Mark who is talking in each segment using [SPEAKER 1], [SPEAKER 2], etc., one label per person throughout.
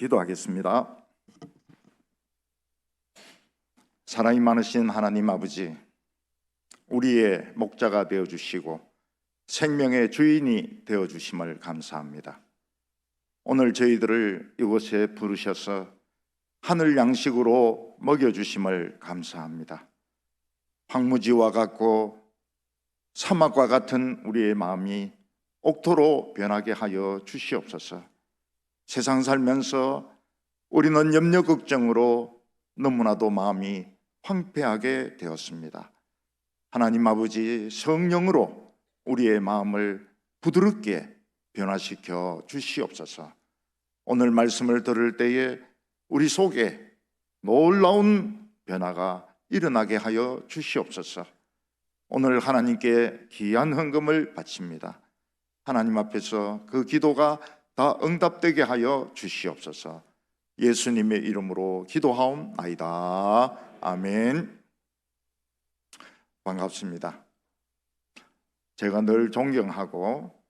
[SPEAKER 1] 기도하겠습니다. 사랑이 많으신 하나님 아버지, 우리의 목자가 되어주시고 생명의 주인이 되어주심을 감사합니다. 오늘 저희들을 이곳에 부르셔서 하늘 양식으로 먹여주심을 감사합니다. 황무지와 같고 사막과 같은 우리의 마음이 옥토로 변하게 하여 주시옵소서. 세상 살면서 우리는 염려 걱정으로 너무나도 마음이 황폐하게 되었습니다. 하나님 아버지, 성령으로 우리의 마음을 부드럽게 변화시켜 주시옵소서. 오늘 말씀을 들을 때에 우리 속에 놀라운 변화가 일어나게 하여 주시옵소서. 오늘 하나님께 귀한 헌금을 바칩니다. 하나님 앞에서 그 기도가 다 응답되게 하여 주시옵소서. 예수님의 이름으로 기도하옵나이다. 아멘. 반갑습니다. 제가 늘 존경하고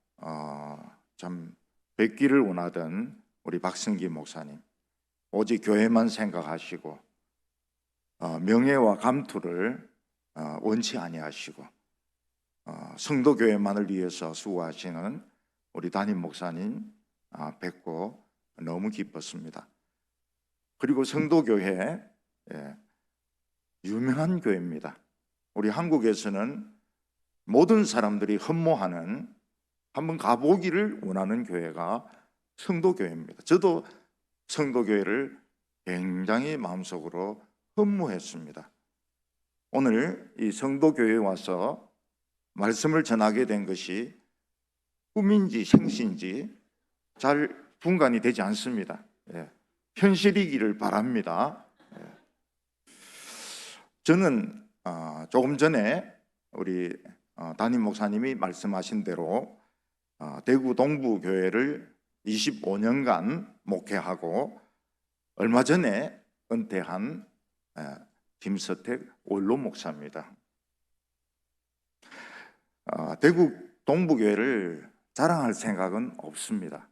[SPEAKER 1] 참 뵙기를 원하던 우리 박승기 목사님, 오직 교회만 생각하시고 명예와 감투를 원치 아니하시고 성도교회만을 위해서 수고하시는 우리 담임 목사님 뵙고 너무 기뻤습니다. 그리고 성도교회, 유명한 교회입니다. 우리 한국에서는 모든 사람들이 흠모하는, 한번 가보기를 원하는 교회가 성도교회입니다. 저도 성도교회를 굉장히 마음속으로 흠모했습니다. 오늘 이 성도교회에 와서 말씀을 전하게 된 것이 꿈인지 생시인지 잘 분간이 되지 않습니다. 현실이기를 바랍니다. 저는 조금 전에 우리 담임 목사님이 말씀하신 대로 대구 동부교회를 25년간 목회하고 얼마 전에 은퇴한 김서택 원로 목사입니다. 대구 동부교회를 자랑할 생각은 없습니다.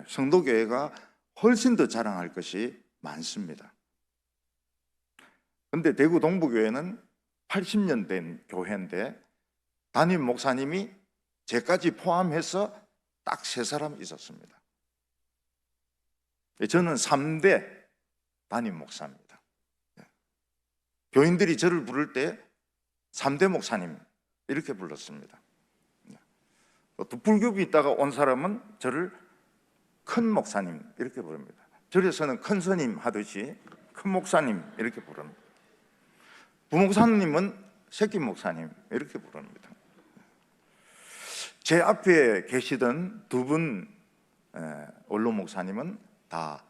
[SPEAKER 1] 성도교회가 훨씬 더 자랑할 것이 많습니다. 그런데 대구 동부교회는 80년 된 교회인데 담임 목사님이 제까지 포함해서 딱 3사람 있었습니다. 저는 3대 담임 목사입니다. 교인들이 저를 부를 때 3대 목사님 이렇게 불렀습니다. 불교비 있다가 온 사람은 저를 큰 목사님 이렇게 부릅니다. 절에서는 큰 스님 하듯이 큰 목사님 이렇게 부릅니다. 부목사님은 새끼 목사님 이렇게 부릅니다. 제 앞에 계시던 2분 원로 목사님은 다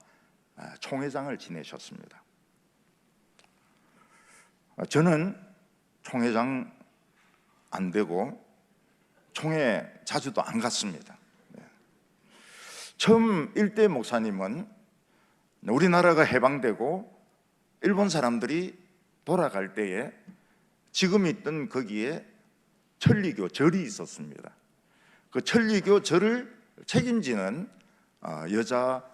[SPEAKER 1] 총회장을 지내셨습니다. 저는 총회장 안 되고 총회 자주도 안 갔습니다. 처음 일대 목사님은 우리나라가 해방되고 일본 사람들이 돌아갈 때에 지금 있던 거기에 천리교 절이 있었습니다. 그 천리교 절을 책임지는 여자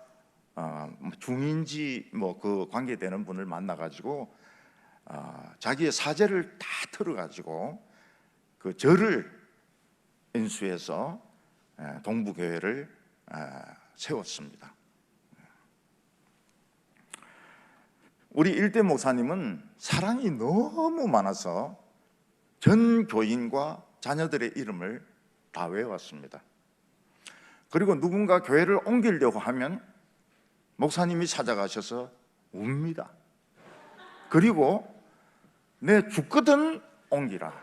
[SPEAKER 1] 중인지 그 관계되는 분을 만나가지고 자기의 사재를 다 털어가지고 그 절을 인수해서 동부교회를 세웠습니다. 우리 일대 목사님은 사랑이 너무 많아서 전 교인과 자녀들의 이름을 다 외웠습니다. 그리고 누군가 교회를 옮기려고 하면 목사님이 찾아가셔서 웁니다. 그리고 내 죽거든 옮기라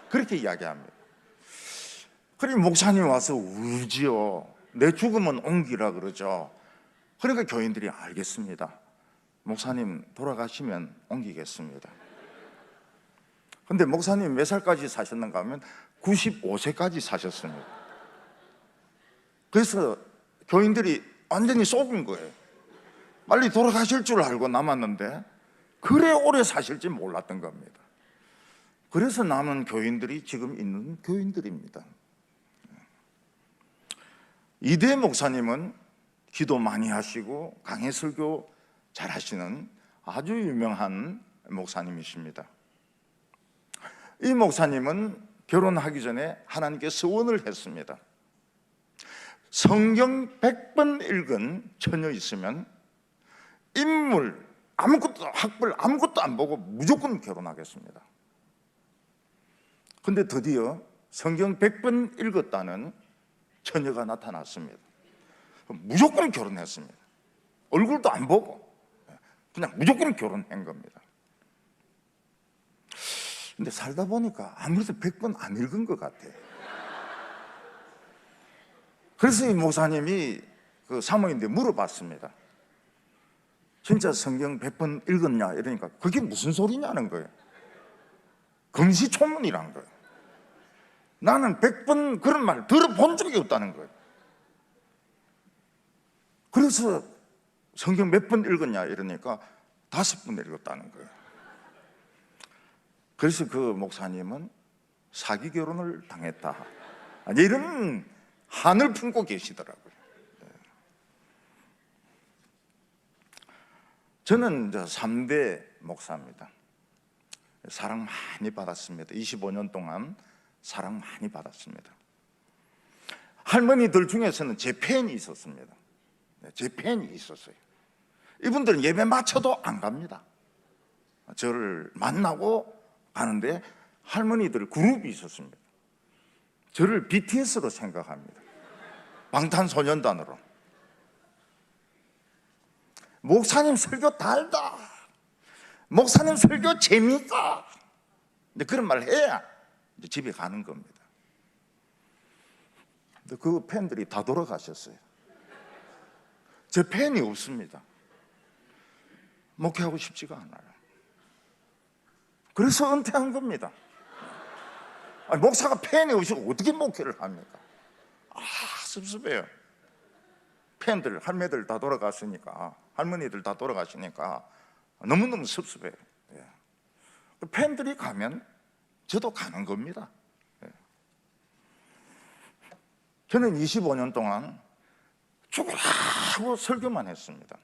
[SPEAKER 1] 그렇게 이야기합니다. 그리고 목사님 와서 울지요. 내 죽으면 옮기라 그러죠. 그러니까 교인들이 알겠습니다. 목사님 돌아가시면 옮기겠습니다. 근데 목사님 몇 살까지 사셨는가 하면 95세까지 사셨습니다. 그래서 교인들이 완전히 속은 거예요. 빨리 돌아가실 줄 알고 남았는데 그래 오래 사실지 몰랐던 겁니다. 그래서 남은 교인들이 지금 있는 교인들입니다. 이대 목사님은 기도 많이 하시고 강해 설교 잘 하시는 아주 유명한 목사님이십니다. 이 목사님은 결혼하기 전에 하나님께 서원을 했습니다. 성경 100번 읽은 처녀 있으면 인물 아무것도, 학벌 아무것도 안 보고 무조건 결혼하겠습니다. 근데 드디어 성경 100번 읽었다는 처녀가 나타났습니다. 무조건 결혼했습니다. 얼굴도 안 보고 그냥 무조건 결혼한 겁니다. 근데 살다 보니까 아무래도 100번 안 읽은 것 같아요. 그래서 이 목사님이 그 사모님한테 물어봤습니다. 진짜 성경 100번 읽었냐? 이러니까 그게 무슨 소리냐는 거예요. 금시초문이란 거예요. 나는 100번 그런 말 들어본 적이 없다는 거예요. 그래서 성경 몇 번 읽었냐? 이러니까 5번 읽었다는 거예요. 그래서 그 목사님은 사기 결혼을 당했다, 이런 한을 품고 계시더라고요. 저는 이제 3대 목사입니다. 사랑 많이 받았습니다. 25년 동안 사랑 많이 받았습니다. 할머니들 중에서는 제 팬이 있었습니다. 제 팬이 있었어요. 이분들은 예배 마쳐도 안 갑니다. 저를 만나고 가는데 할머니들 그룹이 있었습니다. 저를 BTS로 생각합니다. 방탄소년단으로. 목사님 설교 달다, 목사님 설교 재미있다, 그런 말을 해야 집에 가는 겁니다. 근데 그 팬들이 다 돌아가셨어요. 제 팬이 없습니다. 목회하고 싶지가 않아요. 그래서 은퇴한 겁니다. 목사가 팬이 없이고 어떻게 목회를 합니까? 섭섭해요. 팬들, 할매들 다 돌아갔으니까, 할머니들 다 돌아가시니까 너무너무 섭섭해요. 팬들이 가면 저도 가는 겁니다. 저는 25년 동안 죽으라 하고 설교만 했습니다.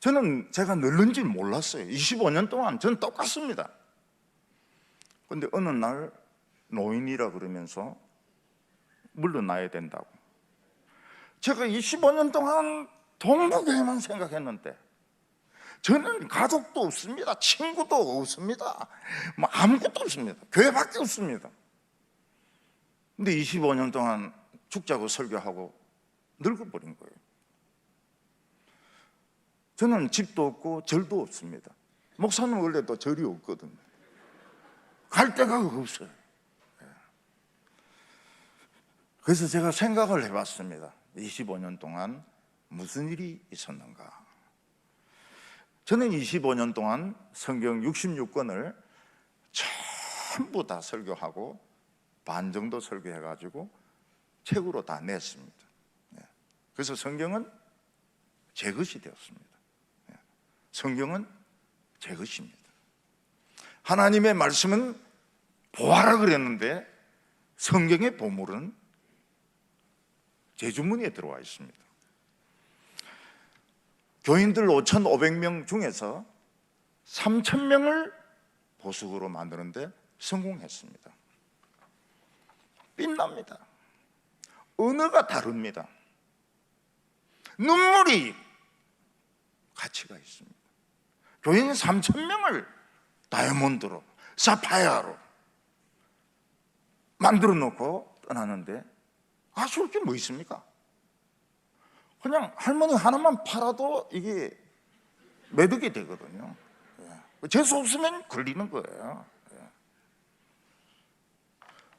[SPEAKER 1] 저는 제가 늙는 줄 몰랐어요. 25년 동안 저는 똑같습니다. 그런데 어느 날 노인이라 그러면서 물러나야 된다고. 제가 25년 동안 동부교회만 생각했는데 저는 가족도 없습니다. 친구도 없습니다. 뭐 아무것도 없습니다. 교회밖에 없습니다. 근데 25년 동안 죽자고 설교하고 늙어버린 거예요. 저는 집도 없고 절도 없습니다. 목사는 원래도 절이 없거든요. 갈 데가 없어요. 그래서 제가 생각을 해봤습니다. 25년 동안 무슨 일이 있었는가. 저는 25년 동안 성경 66권을 전부 다 설교하고 반 정도 설교해가지고 책으로 다 냈습니다. 그래서 성경은 제 것이 되었습니다. 성경은 제 것입니다. 하나님의 말씀은 보아라 그랬는데 성경의 보물은 제 주머니에 들어와 있습니다. 교인들 5,500명 중에서 3,000명을 보석으로 만드는데 성공했습니다. 빛납니다. 언어가 다릅니다. 눈물이 가치가 있습니다. 교인 3,000명을 다이아몬드로, 사파이어로 만들어 놓고 떠나는데 아쉬울 게 뭐 있습니까? 그냥 할머니 하나만 팔아도 이게 매덕이 되거든요. 재수 없으면 걸리는 거예요.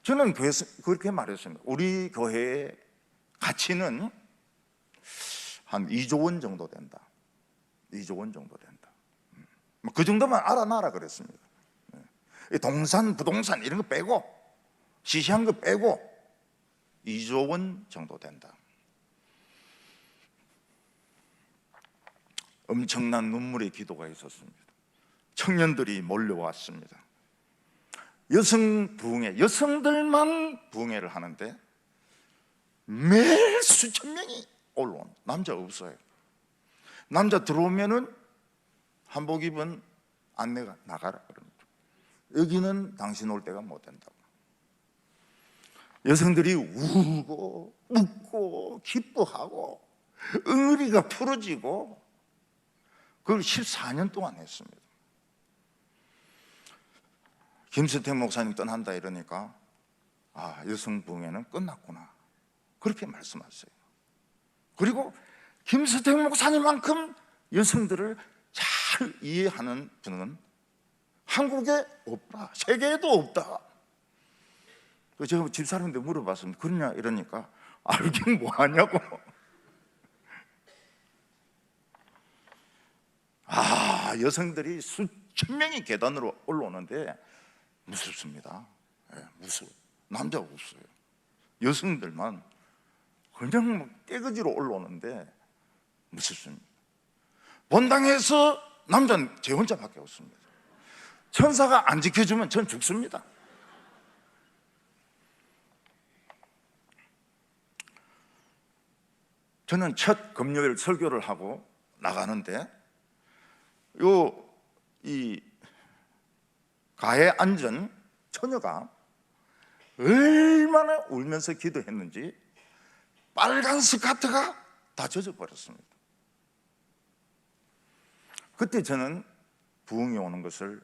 [SPEAKER 1] 저는 교회에서 그렇게 말했습니다. 우리 교회의 가치는 한 2조 원 정도 된다. 2조 원 정도 된다. 그 정도만 알아놔라 그랬습니다. 동산, 부동산 이런 거 빼고, 시시한 거 빼고 2조 원 정도 된다. 엄청난 눈물의 기도가 있었습니다. 청년들이 몰려왔습니다. 여성 부흥회, 여성들만 부흥회를 하는데 매일 수천 명이 올라온, 남자 없어요. 남자 들어오면은 한복 입은 안내가 나가라 그럽니다. 여기는 당신 올 때가 못 된다고. 여성들이 울고 웃고 기뻐하고 응어리가 풀어지고 그걸 14년 동안 했습니다. 김수택 목사님 떠난다 이러니까 아, 여성 부흥회는 끝났구나 그렇게 말씀하세요. 그리고 김수택 목사님만큼 여성들을 잘 이해하는 분은 한국에 없다, 세계에도 없다. 제가 집사람한테 물어봤습니다. 그러냐 이러니까 알긴 뭐하냐고. 아, 여성들이 수천 명이 계단으로 올라오는데 무섭습니다. 무서워. 남자가 없어요. 여성들만 그냥 깨거지로 올라오는데 무섭습니다. 본당에서 남자는 제 혼자밖에 없습니다. 천사가 안 지켜주면 전 죽습니다. 저는 첫 금요일 설교를 하고 나가는데 이 가에 앉은 처녀가 얼마나 울면서 기도했는지 빨간 스카트가 다 젖어버렸습니다. 그때 저는 부흥이 오는 것을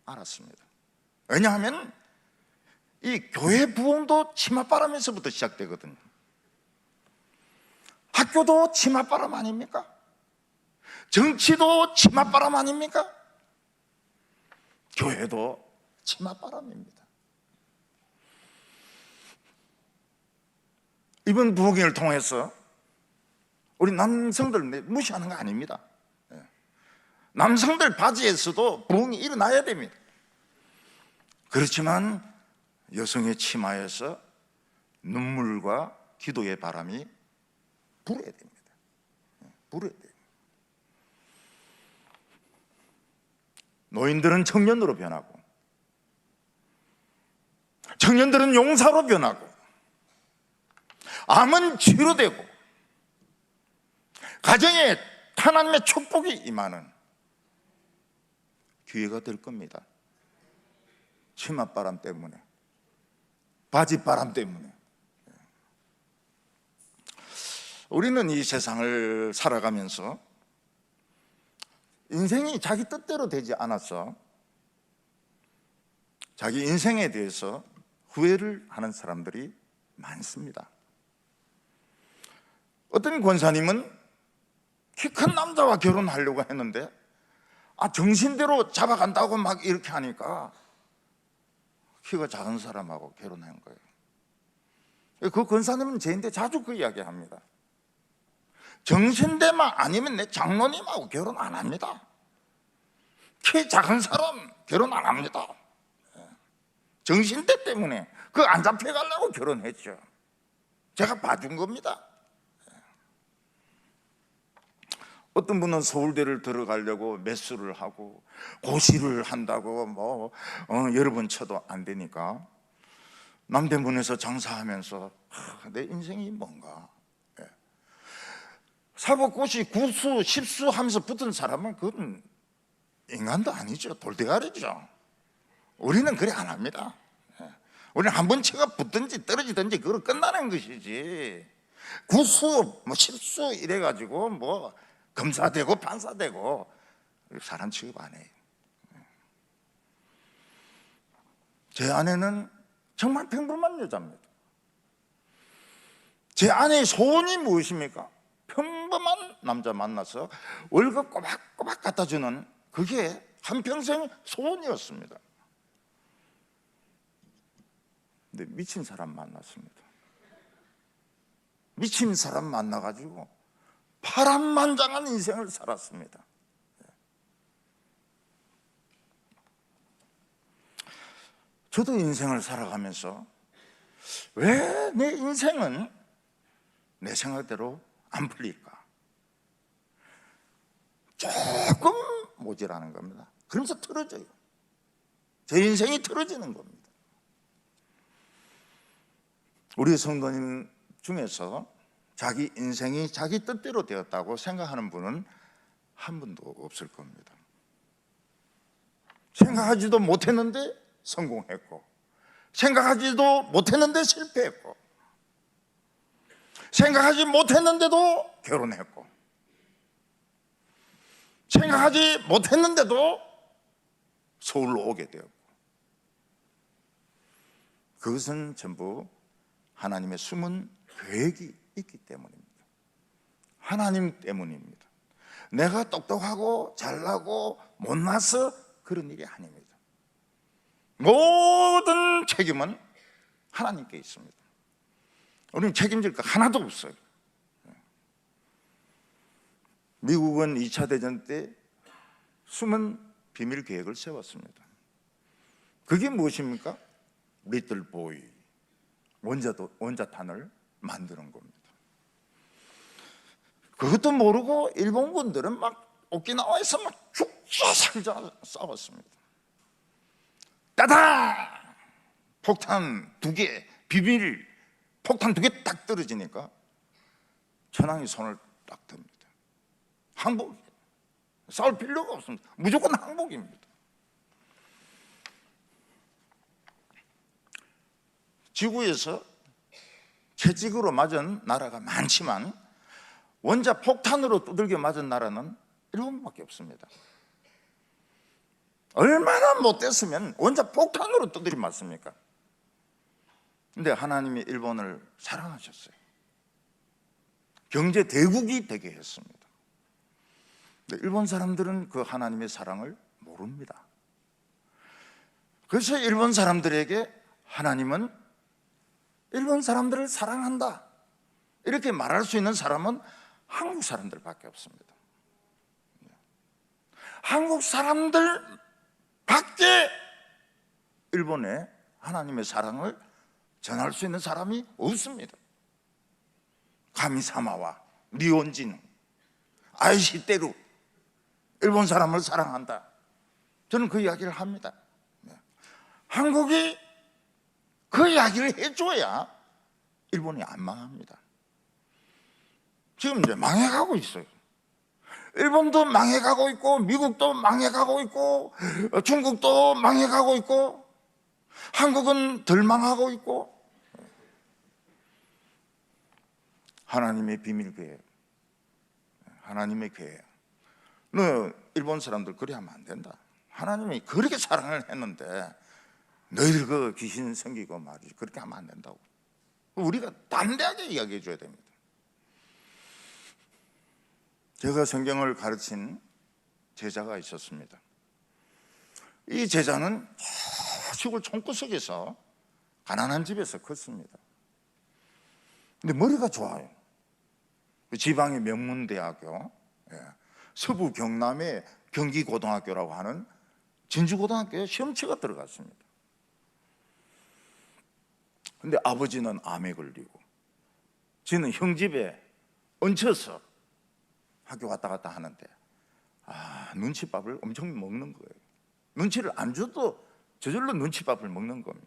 [SPEAKER 1] 알았습니다. 왜냐하면 이 교회 부흥도 치맛바람에서부터 시작되거든요. 학교도 치맛바람 아닙니까? 정치도 치맛바람 아닙니까? 교회도 치맛바람입니다. 이번 부흥회를 통해서 우리 남성들 무시하는 거 아닙니다. 남성들 바지에서도 부흥이 일어나야 됩니다. 그렇지만 여성의 치마에서 눈물과 기도의 바람이 불어야 됩니다. 불어야 돼요. 노인들은 청년으로 변하고 청년들은 용사로 변하고 암은 치료되고 가정에 하나님의 축복이 임하는 기회가 될 겁니다. 치맛바람 때문에, 바지바람 때문에. 우리는 이 세상을 살아가면서 인생이 자기 뜻대로 되지 않아서 자기 인생에 대해서 후회를 하는 사람들이 많습니다. 어떤 권사님은 키 큰 남자와 결혼하려고 했는데 정신대로 잡아간다고 막 이렇게 하니까 키가 작은 사람하고 결혼한 거예요. 그 권사님은 저한테 자주 그 이야기 합니다. 정신대만 아니면 내 장로님하고 결혼 안 합니다. 키 작은 사람 결혼 안 합니다. 정신대 때문에 그 안 잡혀가려고 결혼했죠. 제가 봐준 겁니다. 어떤 분은 서울대를 들어가려고 매수를 하고 고시를 한다고 여러 번 쳐도 안 되니까 남대문에서 장사하면서 내 인생이 뭔가, 사법고시 9수 10수 하면서 붙은 사람은 그건 인간도 아니죠. 돌대가리죠. 우리는 그래 안 합니다. 우리는 한 번 쳐가 붙든지 떨어지든지 그걸 끝나는 것이지 9수 10수 이래가지고 검사되고 판사되고 사람 취급 안 해요. 제 아내는 정말 평범한 여자입니다. 제 아내의 소원이 무엇입니까? 평범한 남자 만나서 월급 꼬박꼬박 갖다 주는 그게 한평생 소원이었습니다. 근데 미친 사람 만났습니다. 미친 사람 만나가지고 파란만장한 인생을 살았습니다. 저도 인생을 살아가면서 왜 내 인생은 내 생각대로 안 풀릴까? 조금 모자라는 겁니다. 그러면서 틀어져요. 제 인생이 틀어지는 겁니다. 우리 성도님 중에서 자기 인생이 자기 뜻대로 되었다고 생각하는 분은 한 분도 없을 겁니다. 생각하지도 못했는데 성공했고, 생각하지도 못했는데 실패했고, 생각하지 못했는데도 결혼했고, 생각하지 못했는데도 서울로 오게 되었고, 그것은 전부 하나님의 숨은 계획이 있기 때문입니다. 하나님 때문입니다. 내가 똑똑하고 잘나고 못나서 그런 일이 아닙니다. 모든 책임은 하나님께 있습니다. 우리는 책임질 거 하나도 없어요. 미국은 2차 대전 때 숨은 비밀 계획을 세웠습니다. 그게 무엇입니까? 리틀 보이, 원자탄을 만드는 겁니다. 그것도 모르고 일본군들은 막 오키나와에서 막 죽자 살자 싸웠습니다. 따다! 폭탄 2개, 비밀 폭탄 2개 딱 떨어지니까 천황이 손을 딱 듭니다. 항복, 싸울 필요가 없습니다. 무조건 항복입니다. 지구에서 채찍으로 맞은 나라가 많지만 원자 폭탄으로 두들겨 맞은 나라는 일본밖에 없습니다. 얼마나 못됐으면 원자 폭탄으로 두들겨 맞습니까? 근데 하나님이 일본을 사랑하셨어요. 경제 대국이 되게 했습니다. 근데 일본 사람들은 그 하나님의 사랑을 모릅니다. 그래서 일본 사람들에게 하나님은 일본 사람들을 사랑한다 이렇게 말할 수 있는 사람은 한국 사람들밖에 없습니다. 한국 사람들밖에 일본에 하나님의 사랑을 전할 수 있는 사람이 없습니다. 가미사마와 니혼진, 아이시테루 일본 사람을 사랑한다. 저는 그 이야기를 합니다. 한국이 그 이야기를 해줘야 일본이 안 망합니다. 지금 이제 망해가고 있어요. 일본도 망해가고 있고, 미국도 망해가고 있고, 중국도 망해가고 있고, 한국은 덜 망하고 있고. 하나님의 비밀 계획, 하나님의 계획. 너 일본 사람들 그래 하면 안 된다. 하나님이 그렇게 사랑을 했는데 너희들 그 귀신 섬기고 말이지 그렇게 하면 안 된다고. 우리가 담대하게 이야기해 줘야 됩니다. 제가 성경을 가르친 제자가 있었습니다. 이 제자는 시골 총구석에서 가난한 집에서 컸습니다. 근데 머리가 좋아요. 지방의 명문대학교, 서부 경남의 경기고등학교라고 하는 진주고등학교에 시험치가 들어갔습니다. 근데 아버지는 암에 걸리고 지는 형 집에 얹혀서 학교 왔다 갔다 하는데 눈치밥을 엄청 먹는 거예요. 눈치를 안 줘도 저절로 눈치밥을 먹는 겁니다.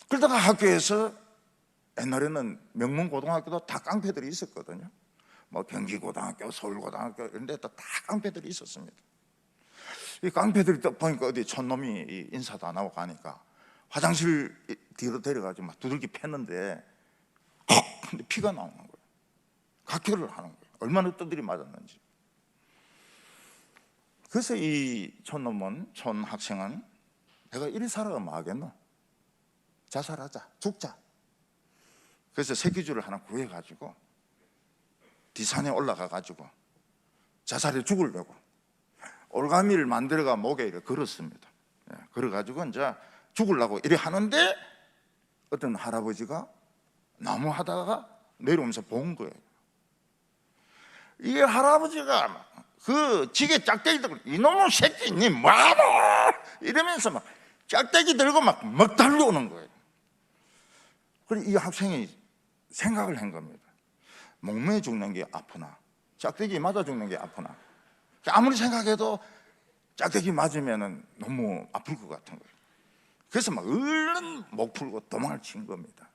[SPEAKER 1] 그러다가 학교에서 옛날에는 명문고등학교도 다 깡패들이 있었거든요. 뭐 경기고등학교, 서울고등학교 이런 데도 다 깡패들이 있었습니다. 이 깡패들이 딱 보니까 어디 촌놈이 인사도 안 하고 가니까 화장실 뒤로 데려가지고 막 두들기 팼는데 근데 피가 나오는 거예요. 각혈을 하는 거예요. 얼마나 두들이 맞았는지. 그래서 이 촌놈은, 촌 학생은 내가 이리 살아가 뭐 하겠노? 자살하자, 죽자. 그래서 새끼줄을 하나 구해가지고 뒷산에 올라가가지고 자살해 죽으려고 올가미를 만들어가 목에 이렇게 걸었습니다. 걸어가지고 이제 죽으려고 이래 하는데 어떤 할아버지가 나무 하다가 내려오면서 본 거예요. 이 할아버지가 그 지게 짝대기 들고 이놈의 새끼 니 뭐하노 이러면서 막 짝대기 들고 막 달려오는 거예요. 그래서 이 학생이 생각을 한 겁니다. 목매에 죽는 게 아프나 짝대기 맞아 죽는 게 아프나. 아무리 생각해도 짝대기 맞으면 너무 아플 것 같은 거예요. 그래서 막 얼른 목 풀고 도망을 친 겁니다.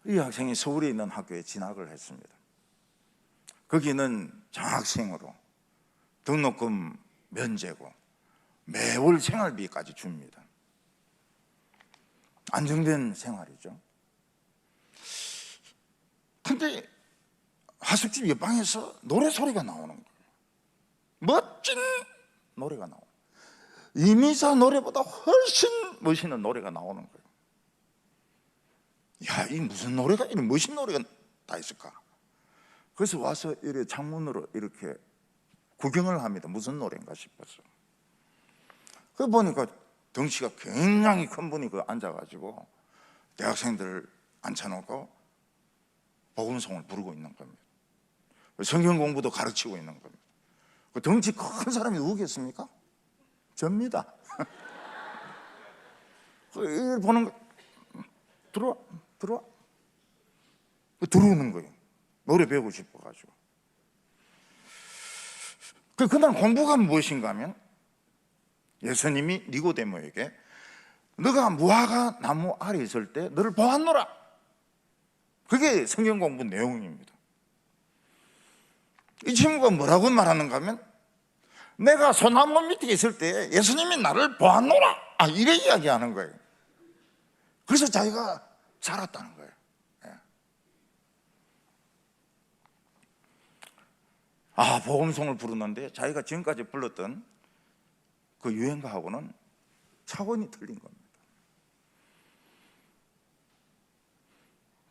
[SPEAKER 1] 이 학생이 서울에 있는 학교에 진학을 했습니다. 거기는 장학생으로 등록금 면제고 매월 생활비까지 줍니다. 안정된 생활이죠. 근데 하숙집 옆방에서 노래 소리가 나오는 거예요. 멋진 노래가 나와요. 이미자 노래보다 훨씬 멋있는 노래가 나오는 거예요. 야, 이 무슨 노래가 이런 멋진 노래가 다 있을까? 그래서 와서 이렇게 창문으로 이렇게 구경을 합니다. 무슨 노래인가 싶어서. 그 보니까 덩치가 굉장히 큰 분이 그 앉아가지고 대학생들을 앉혀놓고 복음송을 부르고 있는 겁니다. 성경 공부도 가르치고 있는 겁니다. 그 덩치 큰 사람이 누구겠습니까? 접니다. 그 보는 거, 들어와. 들어오는 거예요. 노래 배우고 싶어가지고. 그날 공부가 무엇인가 하면 예수님이 니고데모에게 너가 무화과 나무 아래 있을 때 너를 보았노라. 그게 성경 공부 내용입니다. 이 친구가 뭐라고 말하는가 하면 내가 소나무 밑에 있을 때 예수님이 나를 보았노라. 이래 이야기하는 거예요. 그래서 자기가 살았다는 거예요. 복음송을 부르는데 자기가 지금까지 불렀던 그 유행가하고는 차원이 틀린 겁니다.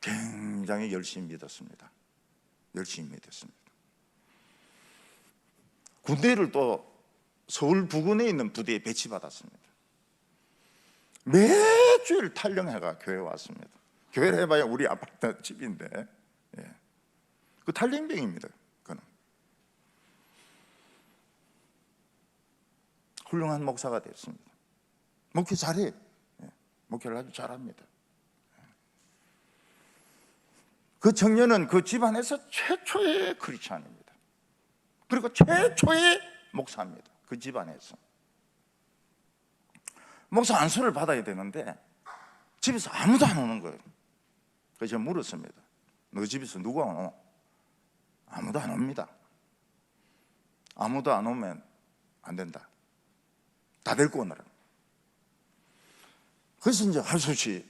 [SPEAKER 1] 굉장히 열심히 믿었습니다. 군대를 또 서울 부근에 있는 부대에 배치받았습니다. 매주일 탈영회가 교회에 왔습니다. 교회를 해봐야 우리 아파트 집인데, 그 탈영병입니다. 그는 훌륭한 목사가 됐습니다. 목회 잘해. 목회를 아주 잘합니다. 그 청년은 그 집안에서 최초의 크리스찬입니다. 그리고 최초의 목사입니다. 그 집안에서. 목사 안수를 받아야 되는데 집에서 아무도 안 오는 거예요. 그래서 제가 물었습니다. 너 집에서 누가 오노? 아무도 안 옵니다. 아무도 안 오면 안 된다. 다 데리고 오너라. 그래서 이제 할 수 없이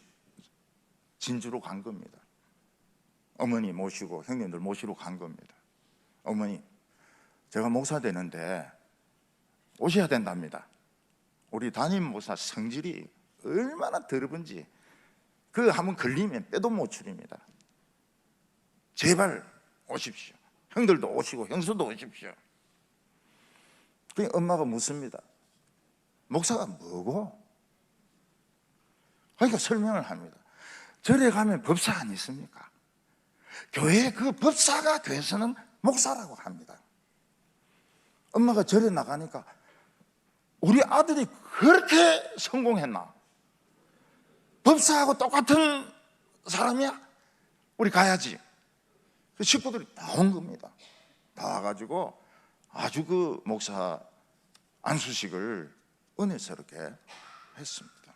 [SPEAKER 1] 진주로 간 겁니다. 어머니 모시고 형님들 모시러 간 겁니다. 어머니, 제가 목사 되는데 오셔야 된답니다. 우리 담임 목사 성질이 얼마나 더러운지 그 한번 걸리면 빼도 못 추립니다. 제발 오십시오. 형들도 오시고 형수도 오십시오. 그러니까 엄마가 묻습니다. 목사가 뭐고? 그러니까 설명을 합니다. 절에 가면 법사 안 있습니까? 교회 그 법사가 교회에서는 목사라고 합니다. 엄마가 절에 나가니까 우리 아들이 그렇게 성공했나? 법사하고 똑같은 사람이야? 우리 가야지. 그 식구들이 다 온 겁니다. 다 와가지고 아주 그 목사 안수식을 은혜스럽게 했습니다.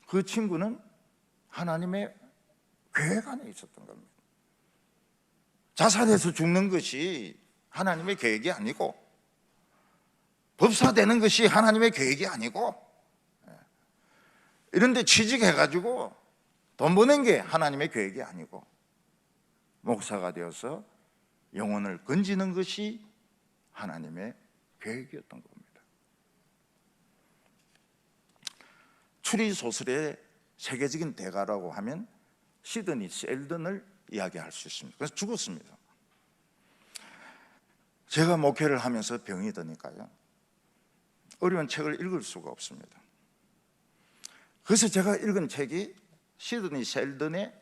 [SPEAKER 1] 그 친구는 하나님의 계획 안에 있었던 겁니다. 자살해서 죽는 것이 하나님의 계획이 아니고, 법사 되는 것이 하나님의 계획이 아니고, 이런데 취직해가지고 돈 버는 게 하나님의 계획이 아니고, 목사가 되어서 영혼을 건지는 것이 하나님의 계획이었던 겁니다. 추리소설의 세계적인 대가라고 하면 시드니 셀던을 이야기할 수 있습니다. 그래서 죽었습니다. 제가 목회를 하면서 병이 드니까요, 어려운 책을 읽을 수가 없습니다. 그래서 제가 읽은 책이 시드니 셀던의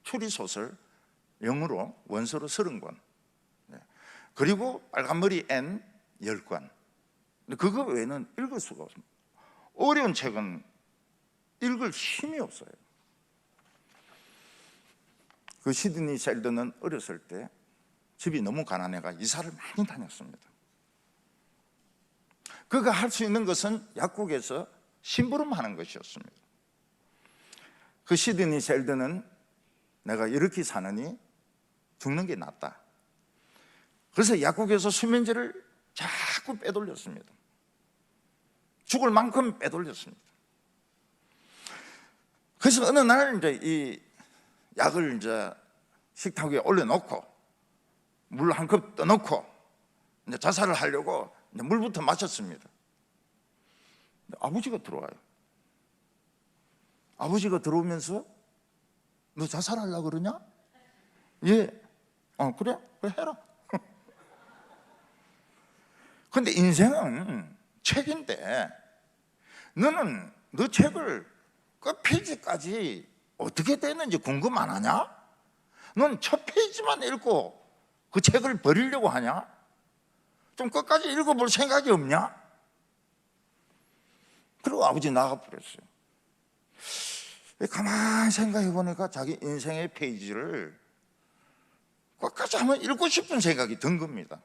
[SPEAKER 1] 추리소설, 영어로 원서로 30권, 그리고 빨간머리 앤 10권. 그거 외에는 읽을 수가 없습니다. 어려운 책은 읽을 힘이 없어요. 그 시드니 셀던은 어렸을 때 집이 너무 가난해가 이사를 많이 다녔습니다. 그가 할 수 있는 것은 약국에서 심부름하는 것이었습니다. 그 시드니 셀든은 내가 이렇게 사느니 죽는 게 낫다. 그래서 약국에서 수면제를 자꾸 빼돌렸습니다. 죽을 만큼 빼돌렸습니다. 그래서 어느 날 이제 이 약을 이제 식탁 위에 올려놓고 물 한 컵 떠놓고 이제 자살을 하려고 이제 물부터 마셨습니다. 아버지가 들어와요. 아버지가 들어오면서 너 자살하려고 그러냐? 예. 그래? 그래 해라. 근데 인생은 책인데 너는 너 책을 끝 페이지까지 어떻게 됐는지 궁금 안 하냐? 넌 첫 페이지만 읽고 그 책을 버리려고 하냐? 좀 끝까지 읽어볼 생각이 없냐? 그리고 아버지 나가버렸어요. 가만히 생각해 보니까 자기 인생의 페이지를 끝까지 한번 읽고 싶은 생각이 든 겁니다.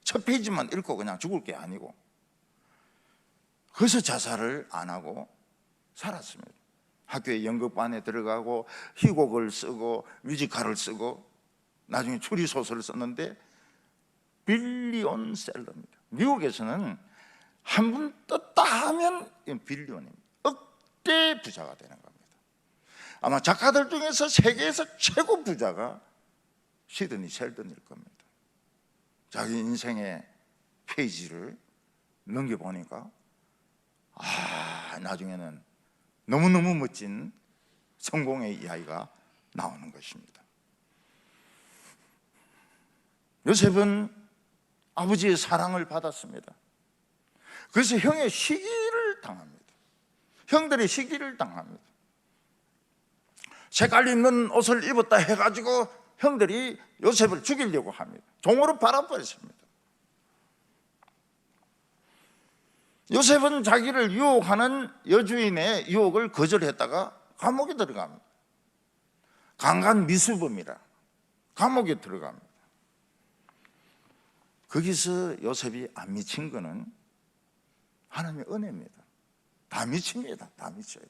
[SPEAKER 1] 첫 페이지만 읽고 그냥 죽을 게 아니고. 그래서 자살을 안 하고 살았습니다. 학교에 연극반에 들어가고 희곡을 쓰고 뮤지컬을 쓰고 나중에 추리소설을 썼는데 빌리온셀러입니다. 미국에서는 한 번 떴다 하면 빌리온입니다. 억대 부자가 되는 겁니다. 아마 작가들 중에서 세계에서 최고 부자가 시드니 셀든일 겁니다. 자기 인생의 페이지를 넘겨보니까 나중에는 너무너무 멋진 성공의 이야기가 나오는 것입니다. 요셉은 아버지의 사랑을 받았습니다. 그래서 형의 시기를 당합니다. 형들의 시기를 당합니다. 색깔 있는 옷을 입었다 해가지고 형들이 요셉을 죽이려고 합니다. 종으로 팔아버렸습니다. 요셉은 자기를 유혹하는 여주인의 유혹을 거절했다가 감옥에 들어갑니다. 강간 미수범이라 감옥에 들어갑니다. 거기서 요셉이 안 미친 거는 하나님의 은혜입니다. 다 미칩니다. 다 미쳐요.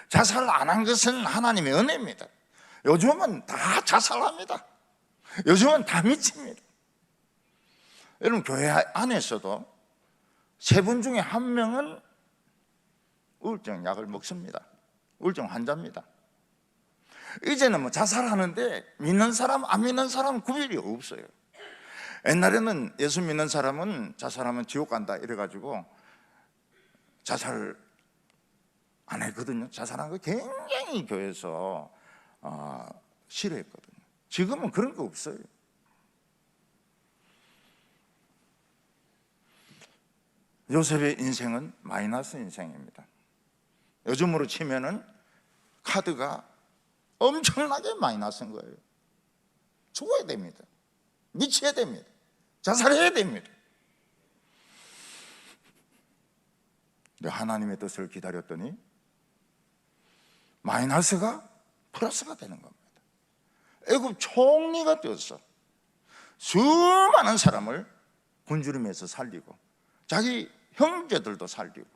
[SPEAKER 1] 자살 안 한 것은 하나님의 은혜입니다. 요즘은 다 자살합니다. 요즘은 다 미칩니다. 여러분 교회 안에서도 세 분 중에 한 명은 우울증 약을 먹습니다. 우울증 환자입니다. 이제는 뭐 자살하는데 믿는 사람 안 믿는 사람 구별이 없어요. 옛날에는 예수 믿는 사람은 자살하면 지옥 간다 이래가지고 자살 안 했거든요. 자살한 거 굉장히 교회에서 싫어했거든요. 지금은 그런 거 없어요. 요셉의 인생은 마이너스 인생입니다. 요즘으로 치면은 카드가 엄청나게 마이너스인 거예요. 죽어야 됩니다. 미쳐야 됩니다. 자살해야 됩니다. 근데 하나님의 뜻을 기다렸더니 마이너스가 플러스가 되는 겁니다. 애굽 총리가 되었어. 수많은 사람을 굶주림에서 살리고 자기 형제들도 살리고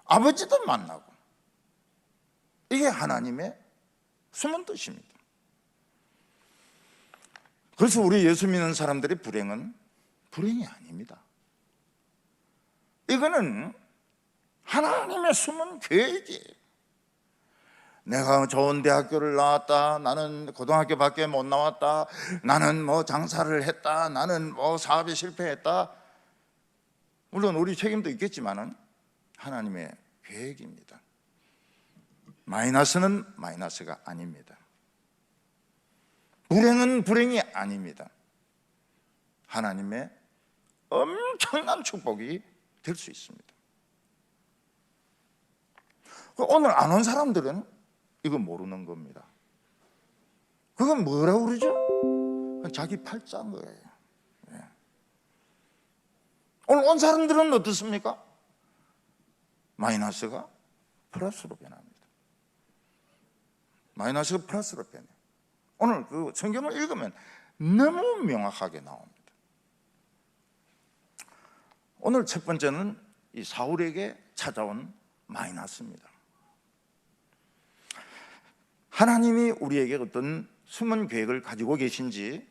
[SPEAKER 1] 아버지도 만나고, 이게 하나님의 숨은 뜻입니다. 그래서 우리 예수 믿는 사람들의 불행은 불행이 아닙니다. 이거는 하나님의 숨은 계획이에요. 내가 좋은 대학교를 나왔다, 나는 고등학교밖에 못 나왔다, 나는 뭐 장사를 했다, 나는 뭐 사업에 실패했다. 물론 우리 책임도 있겠지만은 하나님의 계획입니다. 마이너스는 마이너스가 아닙니다. 불행은 불행이 아닙니다. 하나님의 엄청난 축복이 될 수 있습니다. 오늘 안 온 사람들은 이거 모르는 겁니다. 그건 뭐라고 그러죠? 자기 팔자인 거예요. 오늘 온 사람들은 어떻습니까? 마이너스가 플러스로 변합니다. 마이너스가 플러스로 변해요. 오늘 그 성경을 읽으면 너무 명확하게 나옵니다. 오늘 첫 번째는 이 사울에게 찾아온 마이너스입니다. 하나님이 우리에게 어떤 숨은 계획을 가지고 계신지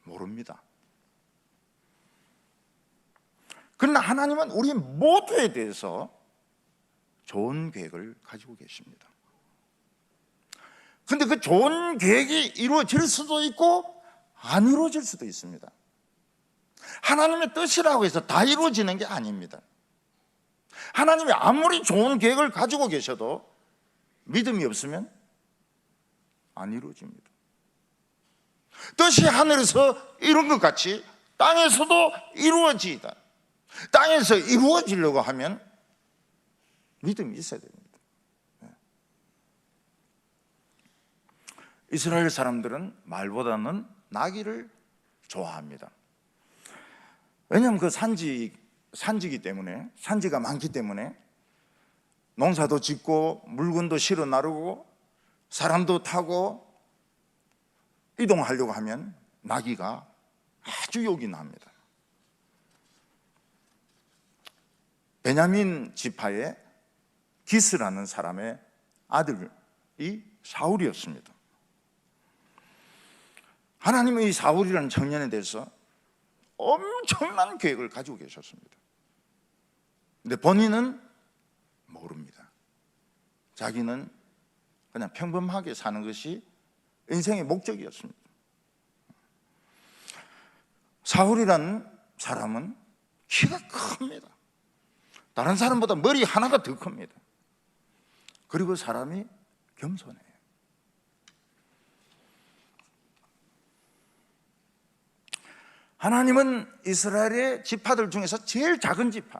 [SPEAKER 1] 모릅니다. 그러나 하나님은 우리 모두에 대해서 좋은 계획을 가지고 계십니다. 그런데 그 좋은 계획이 이루어질 수도 있고 안 이루어질 수도 있습니다. 하나님의 뜻이라고 해서 다 이루어지는 게 아닙니다. 하나님이 아무리 좋은 계획을 가지고 계셔도 믿음이 없으면 안 이루어집니다. 뜻이 하늘에서 이룬 것 같이 땅에서도 이루어지다. 땅에서 이루어지려고 하면 믿음이 있어야 됩니다. 이스라엘 사람들은 말보다는 나귀를 좋아합니다. 왜냐하면 그 산지이기 때문에, 산지가 많기 때문에 농사도 짓고 물건도 실어 나르고 사람도 타고 이동하려고 하면 나귀가 아주 요긴합니다. 베냐민 지파의 기스라는 사람의 아들이 사울이었습니다. 하나님은 이 사울이라는 청년에 대해서 엄청난 계획을 가지고 계셨습니다. 근데 본인은 모릅니다. 자기는 그냥 평범하게 사는 것이 인생의 목적이었습니다. 사울이라는 사람은 키가 큽니다. 다른 사람보다 머리 하나가 더 큽니다. 그리고 사람이 겸손해요. 하나님은 이스라엘의 지파들 중에서 제일 작은 지파,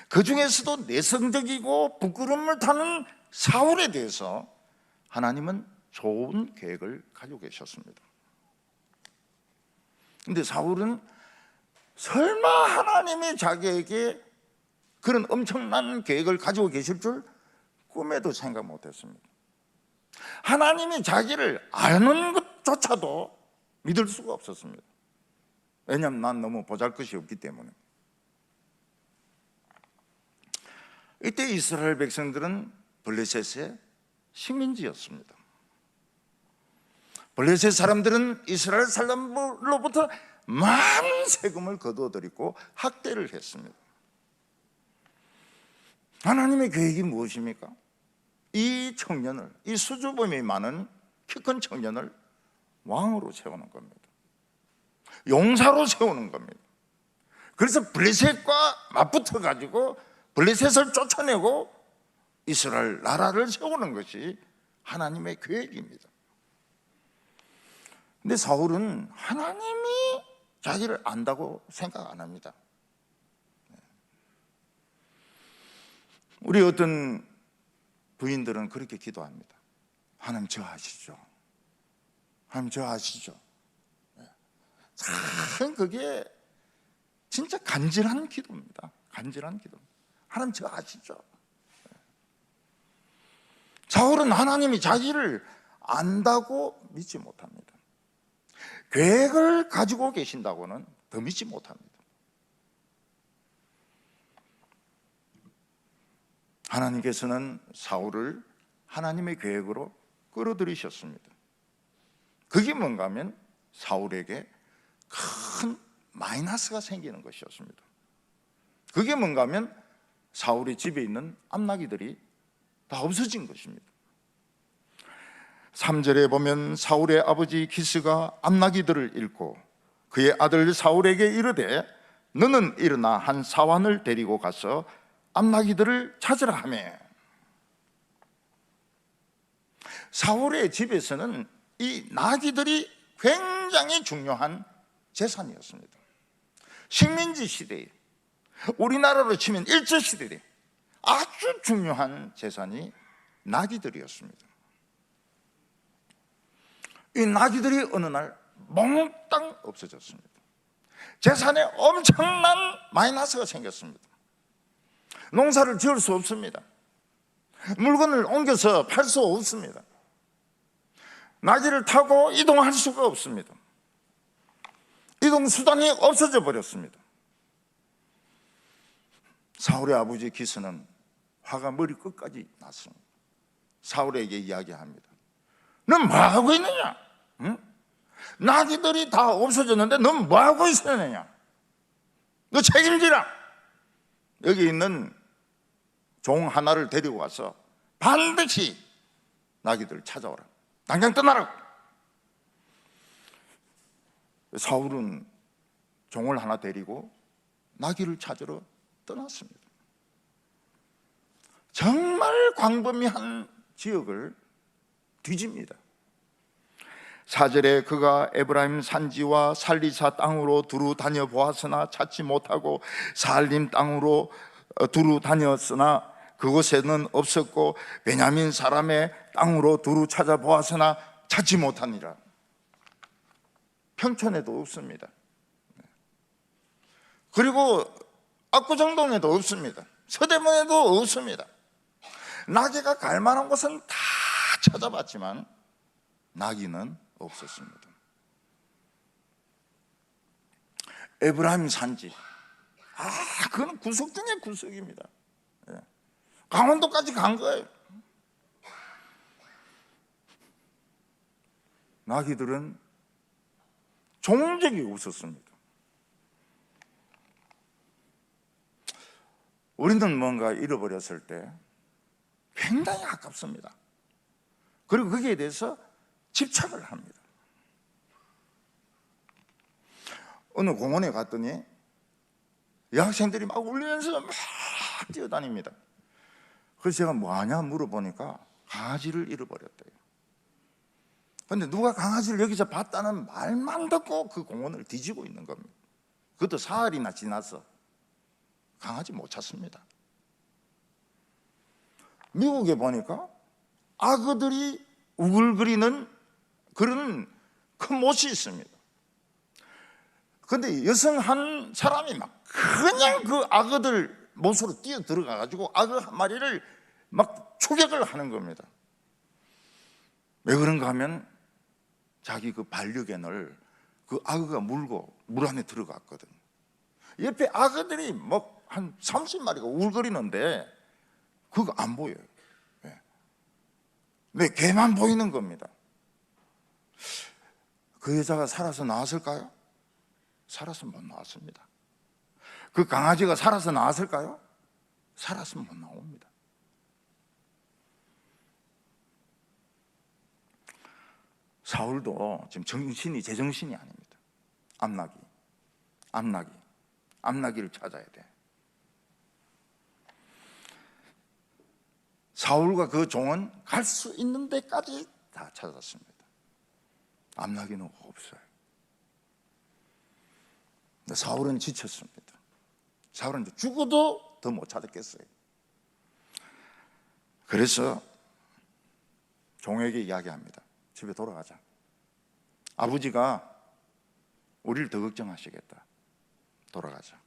[SPEAKER 1] 그 중에서도 내성적이고 부끄러움을 타는 사울에 대해서 하나님은 좋은 계획을 가지고 계셨습니다. 그런데 사울은 설마 하나님이 자기에게 그런 엄청난 계획을 가지고 계실 줄 꿈에도 생각 못했습니다. 하나님이 자기를 아는 것조차도 믿을 수가 없었습니다. 왜냐하면 난 너무 보잘것이 없기 때문에. 이때 이스라엘 백성들은 블레셋의 식민지였습니다. 블레셋 사람들은 이스라엘 사람들로부터 많은 세금을 거두어들이고 학대를 했습니다. 하나님의 계획이 무엇입니까? 이 청년을, 이 수줍음이 많은 키 큰 청년을 왕으로 세우는 겁니다. 용사로 세우는 겁니다. 그래서 블레셋과 맞붙어 가지고 블레셋을 쫓아내고 이스라엘 나라를 세우는 것이 하나님의 계획입니다. 근데 사울은 하나님이 자기를 안다고 생각 안 합니다. 우리 어떤 부인들은 그렇게 기도합니다. 하나님 저 아시죠? 하나님 저 아시죠? 참 그게 진짜 간절한 기도입니다. 간절한 기도. 하나님 저 아시죠? 사울은 하나님이 자기를 안다고 믿지 못합니다. 계획을 가지고 계신다고는 더 믿지 못합니다. 하나님께서는 사울을 하나님의 계획으로 끌어들이셨습니다. 그게 뭔가 하면 사울에게 큰 마이너스가 생기는 것이었습니다. 그게 뭔가 하면 사울의 집에 있는 암나귀들이 다 없어진 것입니다. 3절에 보면 사울의 아버지 기스가 암나귀들을 잃고 그의 아들 사울에게 이르되 너는 일어나 한 사환을 데리고 가서 암나귀들을 찾으라 하매, 사울의 집에서는 이 나귀들이 굉장히 중요한 재산이었습니다. 식민지 시대에, 우리나라로 치면 일제시대에 아주 중요한 재산이 나귀들이었습니다. 이 나귀들이 어느 날 몽땅 없어졌습니다. 재산에 엄청난 마이너스가 생겼습니다. 농사를 지을 수 없습니다. 물건을 옮겨서 팔 수 없습니다. 나귀를 타고 이동할 수가 없습니다. 이동 수단이 없어져 버렸습니다. 사울의 아버지 기스는 화가 머리 끝까지 났습니다. 사울에게 이야기합니다. 넌 뭐하고 있느냐? 응? 나귀들이 다 없어졌는데 넌 뭐하고 있었느냐? 너 책임지라. 여기 있는 종 하나를 데리고 와서 반드시 나귀들을 찾아오라. 당장 떠나라. 사울은 종을 하나 데리고 나귀를 찾으러 떠났습니다. 정말 광범위한 지역을 뒤집니다. 4절에 그가 에브라임 산지와 살리사 땅으로 두루 다녀 보았으나 찾지 못하고 살림 땅으로 두루 다녔으나 그곳에는 없었고 베냐민 사람의 땅으로 두루 찾아보았으나 찾지 못하니라. 평촌에도 없습니다. 그리고 압구정동에도 없습니다. 서대문에도 없습니다. 나귀가 갈 만한 곳은 다 찾아봤지만 나귀는 없었습니다. 에브라임 산지, 그건 구석 중에 구석입니다. 강원도까지 간 거예요. 나귀들은 종적이 없었습니다. 우리는 뭔가 잃어버렸을 때 굉장히 아깝습니다. 그리고 거기에 대해서 집착을 합니다. 어느 공원에 갔더니 여학생들이 막 울면서 막 뛰어다닙니다. 그래서 제가 뭐하냐 물어보니까 강아지를 잃어버렸대요. 그런데 누가 강아지를 여기서 봤다는 말만 듣고 그 공원을 뒤지고 있는 겁니다. 그것도 사흘이나 지나서 강아지 못 찾습니다. 미국에 보니까 악어들이 우글거리는 그런 큰 못이 있습니다. 그런데 여성 한 사람이 막 그냥 그 악어들 못으로 뛰어 들어가 가지고 악어 한 마리를 막 추격을 하는 겁니다. 왜 그런가 하면 자기 그 반려견을 그 악어가 물고 물 안에 들어갔거든요. 옆에 악어들이 뭐 한 30마리가 우글거리는데 그거 안 보여요. 네, 걔만 보이는 겁니다. 그 여자가 살아서 나왔을까요? 살아서 못 나왔습니다. 그 강아지가 살아서 나왔을까요? 살아서 못 나옵니다. 사울도 지금 정신이 제정신이 아닙니다. 암나기를 찾아야 돼. 사울과 그 종은 갈 수 있는 데까지 다 찾았습니다. 암나기는 없어요. 근데 사울은 지쳤습니다. 사울은 이제 죽어도 더 못 찾았겠어요. 그래서 종에게 이야기합니다. 집에 돌아가자. 아버지가 우리를 더 걱정하시겠다. 돌아가자.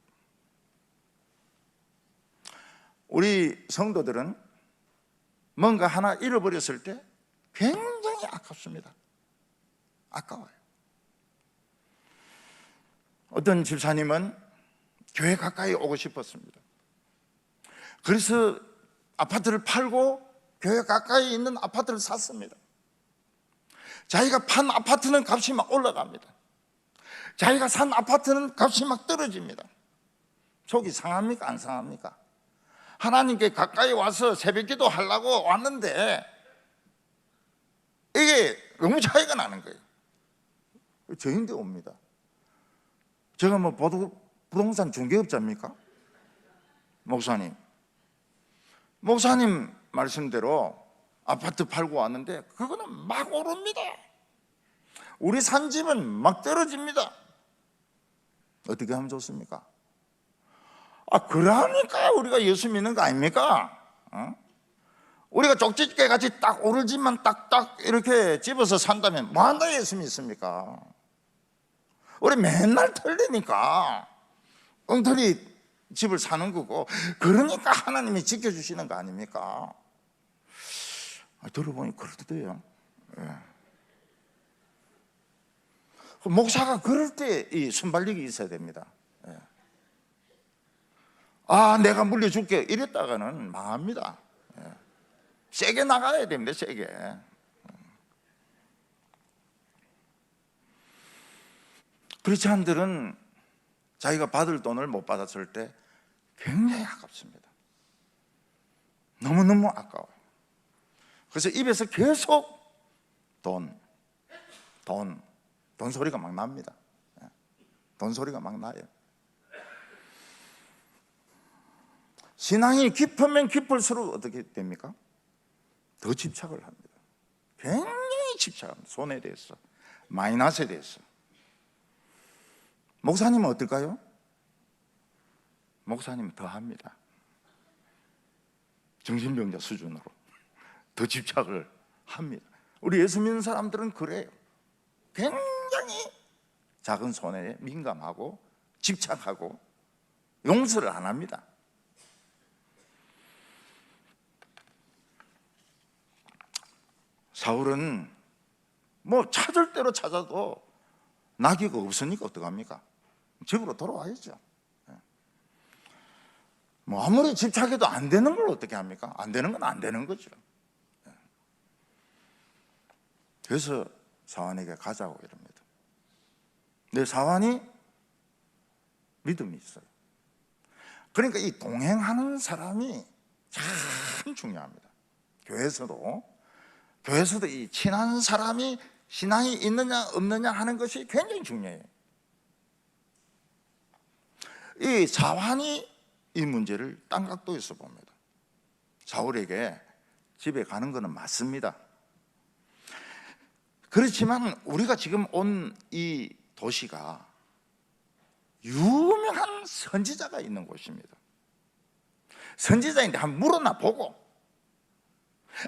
[SPEAKER 1] 우리 성도들은 뭔가 하나 잃어버렸을 때 굉장히 아깝습니다. 아까워요. 어떤 집사님은 교회 가까이 오고 싶었습니다. 그래서 아파트를 팔고 교회 가까이 있는 아파트를 샀습니다. 자기가 판 아파트는 값이 막 올라갑니다. 자기가 산 아파트는 값이 막 떨어집니다. 속이 상합니까? 안 상합니까? 하나님께 가까이 와서 새벽기도 하려고 왔는데 이게 너무 차이가 나는 거예요. 저인데 옵니다. 제가 뭐 부동산 중개업자입니까? 목사님 말씀대로 아파트 팔고 왔는데 그거는 막 오릅니다. 우리 산 집은 막 떨어집니다. 어떻게 하면 좋습니까? 그러니까 우리가 예수 믿는 거 아닙니까? 우리가 쪽집게 같이 딱 오를 집만 딱딱 이렇게 집어서 산다면 뭐한다 예수 믿습니까? 우리 맨날 틀리니까 엉터리 집을 사는 거고, 그러니까 하나님이 지켜주시는 거 아닙니까? 들어보니 그래도 돼요. 목사가 그럴 때 이 순발력이 있어야 됩니다. 예. 아, 내가 물려줄게 이랬다가는 망합니다. 예. 세게 나가야 됩니다. 세게. 크리스찬들은 자기가 받을 돈을 못 받았을 때 굉장히 아깝습니다. 너무너무 아까워요. 그래서 입에서 계속 돈 소리가 막 납니다. 돈 소리가 막 나요. 신앙이 깊으면 깊을수록 어떻게 됩니까? 더 집착을 합니다. 굉장히 집착합니다. 손에 대해서, 마이너스에 대해서. 목사님은 어떨까요? 목사님은 더 합니다. 정신병자 수준으로 더 집착을 합니다. 우리 예수 믿는 사람들은 그래요. 굉장히 작은 손해에 민감하고 집착하고 용서를 안 합니다. 사울은 뭐 찾을 대로 찾아도 나귀가 없으니까 어떡합니까? 집으로 돌아와야죠. 뭐 아무리 집착해도 안 되는 걸 어떻게 합니까? 안 되는 건 안 되는 거죠. 그래서 사환에게 가자고 이럽니다. 근데 사환이 믿음이 있어요. 그러니까 이 동행하는 사람이 참 중요합니다. 교회에서도 이 친한 사람이 신앙이 있느냐 없느냐 하는 것이 굉장히 중요해요. 이 사환이 이 문제를 딴 각도에서 봅니다. 사울에게 집에 가는 것은 맞습니다. 그렇지만 우리가 지금 온 이 도시가 유명한 선지자가 있는 곳입니다. 선지자인데 한번 물어나 보고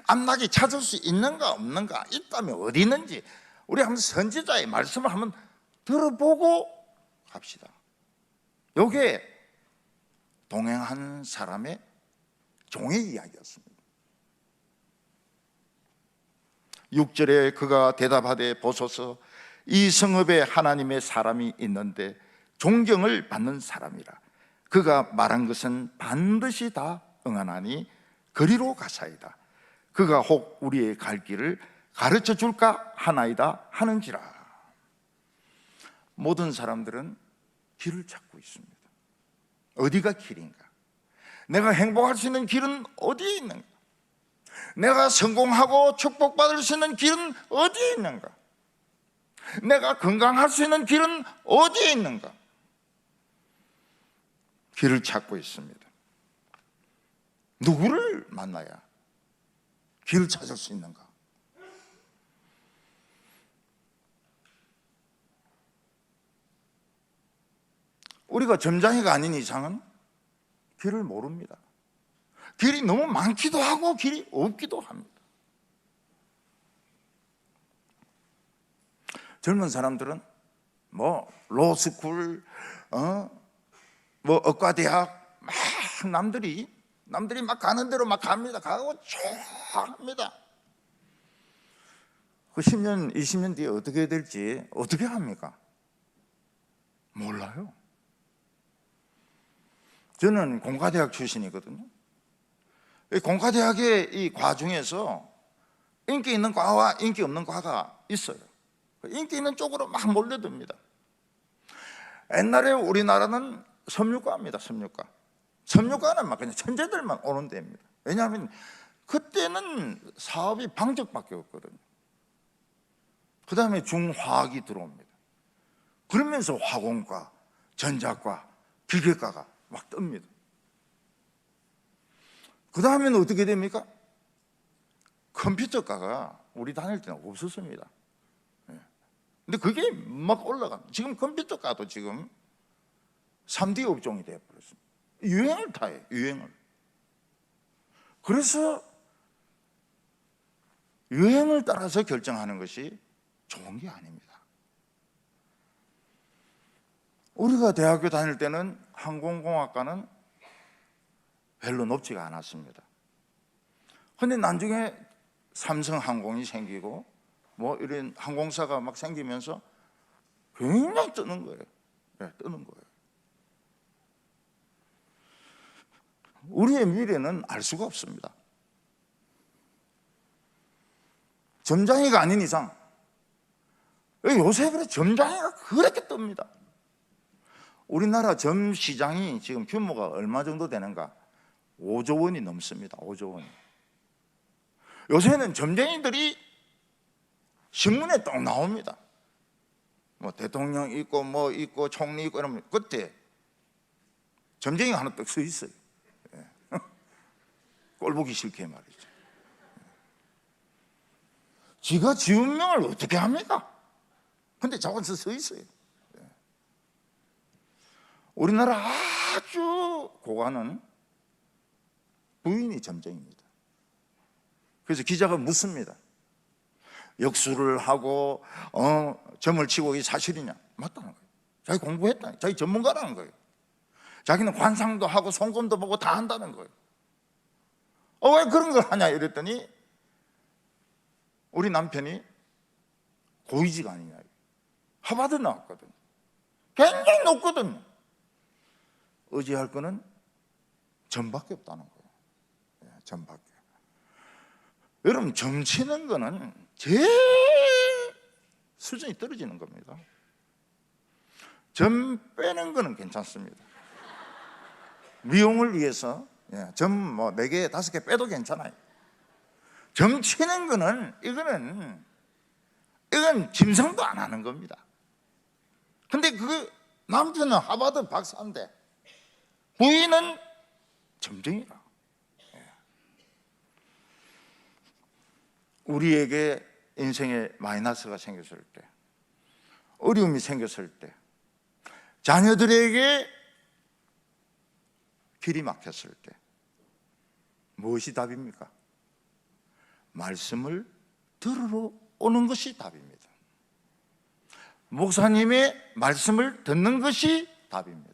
[SPEAKER 1] 암나귀 찾을 수 있는가 없는가, 있다면 어디 있는지 우리 한번 선지자의 말씀을 한번 들어보고 갑시다. 이게 동행한 사람의 종의 이야기였습니다. 6절에 그가 대답하되 보소서, 이 성읍에 하나님의 사람이 있는데 존경을 받는 사람이라. 그가 말한 것은 반드시 다 응하나니 그리로 가사이다. 그가 혹 우리의 갈 길을 가르쳐 줄까 하나이다 하는지라. 모든 사람들은 길을 찾고 있습니다. 어디가 길인가? 내가 행복할 수 있는 길은 어디에 있는가? 내가 성공하고 축복받을 수 있는 길은 어디에 있는가? 내가 건강할 수 있는 길은 어디에 있는가? 길을 찾고 있습니다. 누구를 만나야 길을 찾을 수 있는가? 우리가 점장이가 아닌 이상은 길을 모릅니다. 길이 너무 많기도 하고 길이 없기도 합니다. 젊은 사람들은 뭐 로스쿨, 뭐 의과대학 막 남들이 막 가는 대로 막 갑니다. 가고 좋아합니다. 그 10년, 20년 뒤에 어떻게 될지 어떻게 합니까? 몰라요. 저는 공과대학 출신이거든요. 공과대학의 이 과 중에서 인기 있는 과와 인기 없는 과가 있어요. 인기 있는 쪽으로 막 몰려듭니다. 옛날에 우리나라는 섬유과입니다. 섬유과는 막 그냥 천재들만 오는 데입니다. 왜냐하면 그때는 사업이 방적밖에 없거든요. 그 다음에 중화학이 들어옵니다. 그러면서 화공과, 전자과, 기계과가 막 뜹니다. 그 다음에는 어떻게 됩니까? 컴퓨터과가 우리 다닐 때는 없었습니다. 근데 그게 막 올라갑니다. 지금 컴퓨터과도 지금 3D 업종이 되어버렸습니다. 유행을 타요, 유행을. 그래서 유행을 따라서 결정하는 것이 좋은 게 아닙니다. 우리가 대학교 다닐 때는 항공공학과는 별로 높지가 않았습니다. 그런데 나중에 삼성항공이 생기고 뭐 이런 항공사가 막 생기면서 굉장히 뜨는 거예요. 네, 뜨는 거예요. 우리의 미래는 알 수가 없습니다. 점장이가 아닌 이상. 요새 그래 점장이가 그렇게 뜹니다. 우리나라 점 시장이 지금 규모가 얼마 정도 되는가? 5조 원이 넘습니다. 5조 원. 요새는 점쟁이들이 신문에 딱 나옵니다. 뭐 대통령 있고 뭐 있고 총리 있고 이러면 그때 점쟁이가 하나 딱 서 있어요. 예. 꼴 보기 싫게 말이죠. 지가 지운명을 어떻게 합니까? 근데 저기서 서 있어요. 예. 우리나라 아주 고관은 부인이 점쟁이입니다. 그래서 기자가 묻습니다. 역수를 하고 점을 치고 이게 사실이냐? 맞다는 거예요. 자기 공부했다. 자기 전문가라는 거예요. 자기는 관상도 하고 손금도 보고 다 한다는 거예요. 왜 그런 걸 하냐 이랬더니 우리 남편이 고위직 아니냐. 하버드 나왔거든. 굉장히 높거든. 의지할 거는 점밖에 없다는 거예요. 점밖에. 여러분 점 치는 거는 제일 수준이 떨어지는 겁니다. 점 빼는 거는 괜찮습니다. 미용을 위해서 점 뭐 4개, 5개 빼도 괜찮아요. 점 치는 거는 이건 짐승도 안 하는 겁니다. 근데 그 남편은 하버드 박사인데 부인은 점쟁이라. 우리에게 인생에 마이너스가 생겼을 때, 어려움이 생겼을 때, 자녀들에게 길이 막혔을 때 무엇이 답입니까? 말씀을 들으러 오는 것이 답입니다. 목사님의 말씀을 듣는 것이 답입니다.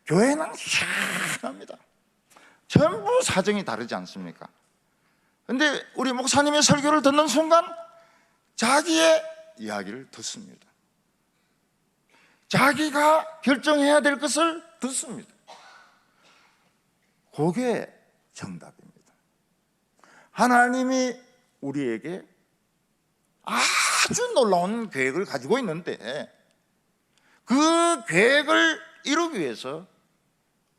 [SPEAKER 1] 교회는 희한합니다. 전부 사정이 다르지 않습니까? 근데 우리 목사님의 설교를 듣는 순간 자기의 이야기를 듣습니다. 자기가 결정해야 될 것을 듣습니다. 그게 정답입니다. 하나님이 우리에게 아주 놀라운 계획을 가지고 있는데 그 계획을 이루기 위해서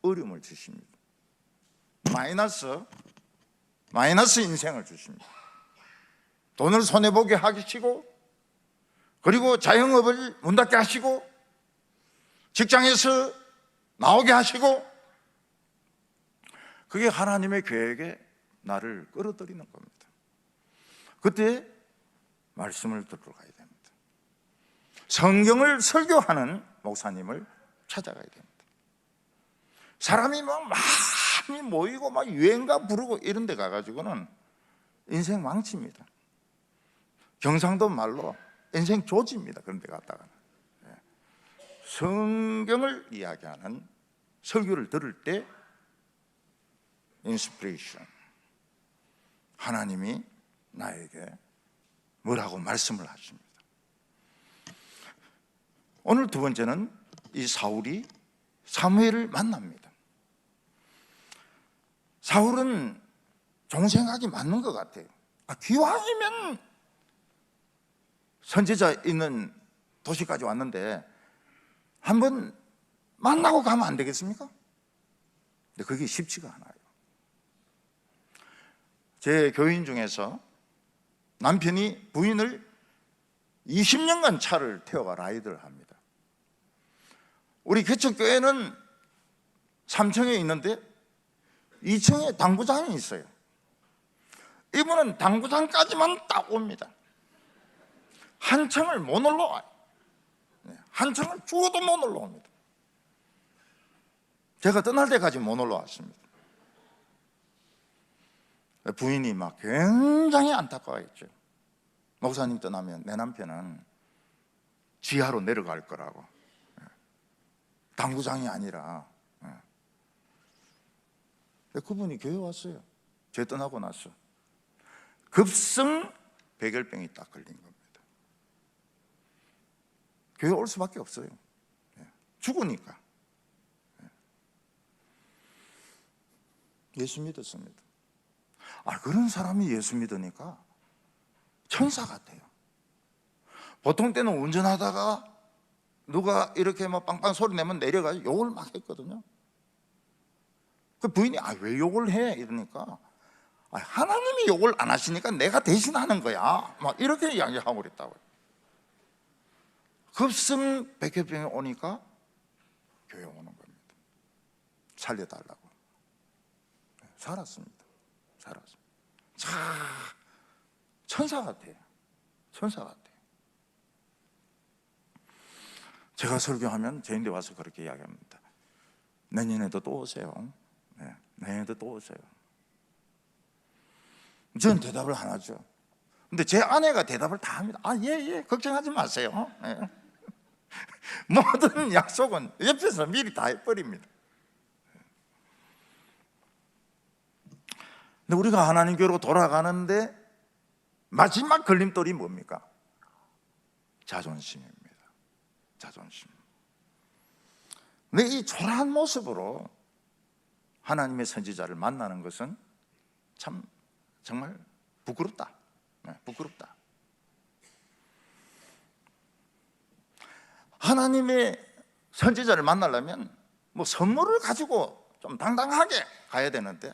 [SPEAKER 1] 어려움을 주십니다. 마이너스 인생을 주십니다. 돈을 손해보게 하시고, 그리고 자영업을 문 닫게 하시고, 직장에서 나오게 하시고, 그게 하나님의 계획에 나를 끌어들이는 겁니다. 그때 말씀을 들으러 가야 됩니다. 성경을 설교하는 목사님을 찾아가야 됩니다. 사람이 막 많이 모이고 막 유행가 부르고 이런 데 가가지고는 인생 망칩니다. 경상도 말로 인생 조지입니다. 그런 데 갔다가는. 성경을 이야기하는 설교를 들을 때 인스피레이션, 하나님이 나에게 뭐라고 말씀을 하십니다. 오늘 두 번째는 이 사울이 사무엘을 만납니다. 사울은 종 생각이 맞는 것 같아요. 기왕이면 선지자 있는 도시까지 왔는데 한번 만나고 가면 안 되겠습니까? 근데 그게 쉽지가 않아요. 제 교인 중에서 남편이 부인을 20년간 차를 태워가 라이드를 합니다. 우리 개척교회는 3층에 있는데 2층에 당구장이 있어요. 이분은 당구장까지만 딱 옵니다. 한 층을 못 올라와요. 한 층을 죽어도 못 올라옵니다. 제가 떠날 때까지 못 올라왔습니다. 부인이 막 굉장히 안타까워했죠. 목사님 떠나면 내 남편은 지하로 내려갈 거라고. 당구장이 아니라. 그분이 교회 왔어요. 제 떠나고 나서 급성 백열병이 딱 걸린 겁니다. 교회 올 수밖에 없어요. 죽으니까. 예수 믿었습니다. 그런 사람이 예수 믿으니까 천사 같아요. 보통 때는 운전하다가 누가 이렇게 뭐 빵빵 소리 내면 내려가서 욕을 막 했거든요. 그 부인이 왜 욕을 해? 이러니까 하나님이 욕을 안 하시니까 내가 대신하는 거야. 막 이렇게 이야기하고 그랬다고요. 급성 백혈병이 오니까 교회 오는 겁니다. 살려달라고. 살았습니다. 천사 같아요. 천사 같아요. 제가 설교하면 저인데 와서 그렇게 이야기합니다. 내년에도 또 오세요. 내년에도 또 오세요. 저는 대답을 안 하죠. 근데 제 아내가 대답을 다 합니다. 예, 걱정하지 마세요. 모든 약속은 옆에서 미리 다 해버립니다. 근데 우리가 하나님 교회로 돌아가는데 마지막 걸림돌이 뭡니까? 자존심입니다. 자존심. 근데 이 초라한 모습으로 하나님의 선지자를 만나는 것은 참 정말 부끄럽다. 부끄럽다. 하나님의 선지자를 만나려면 뭐 선물을 가지고 좀 당당하게 가야 되는데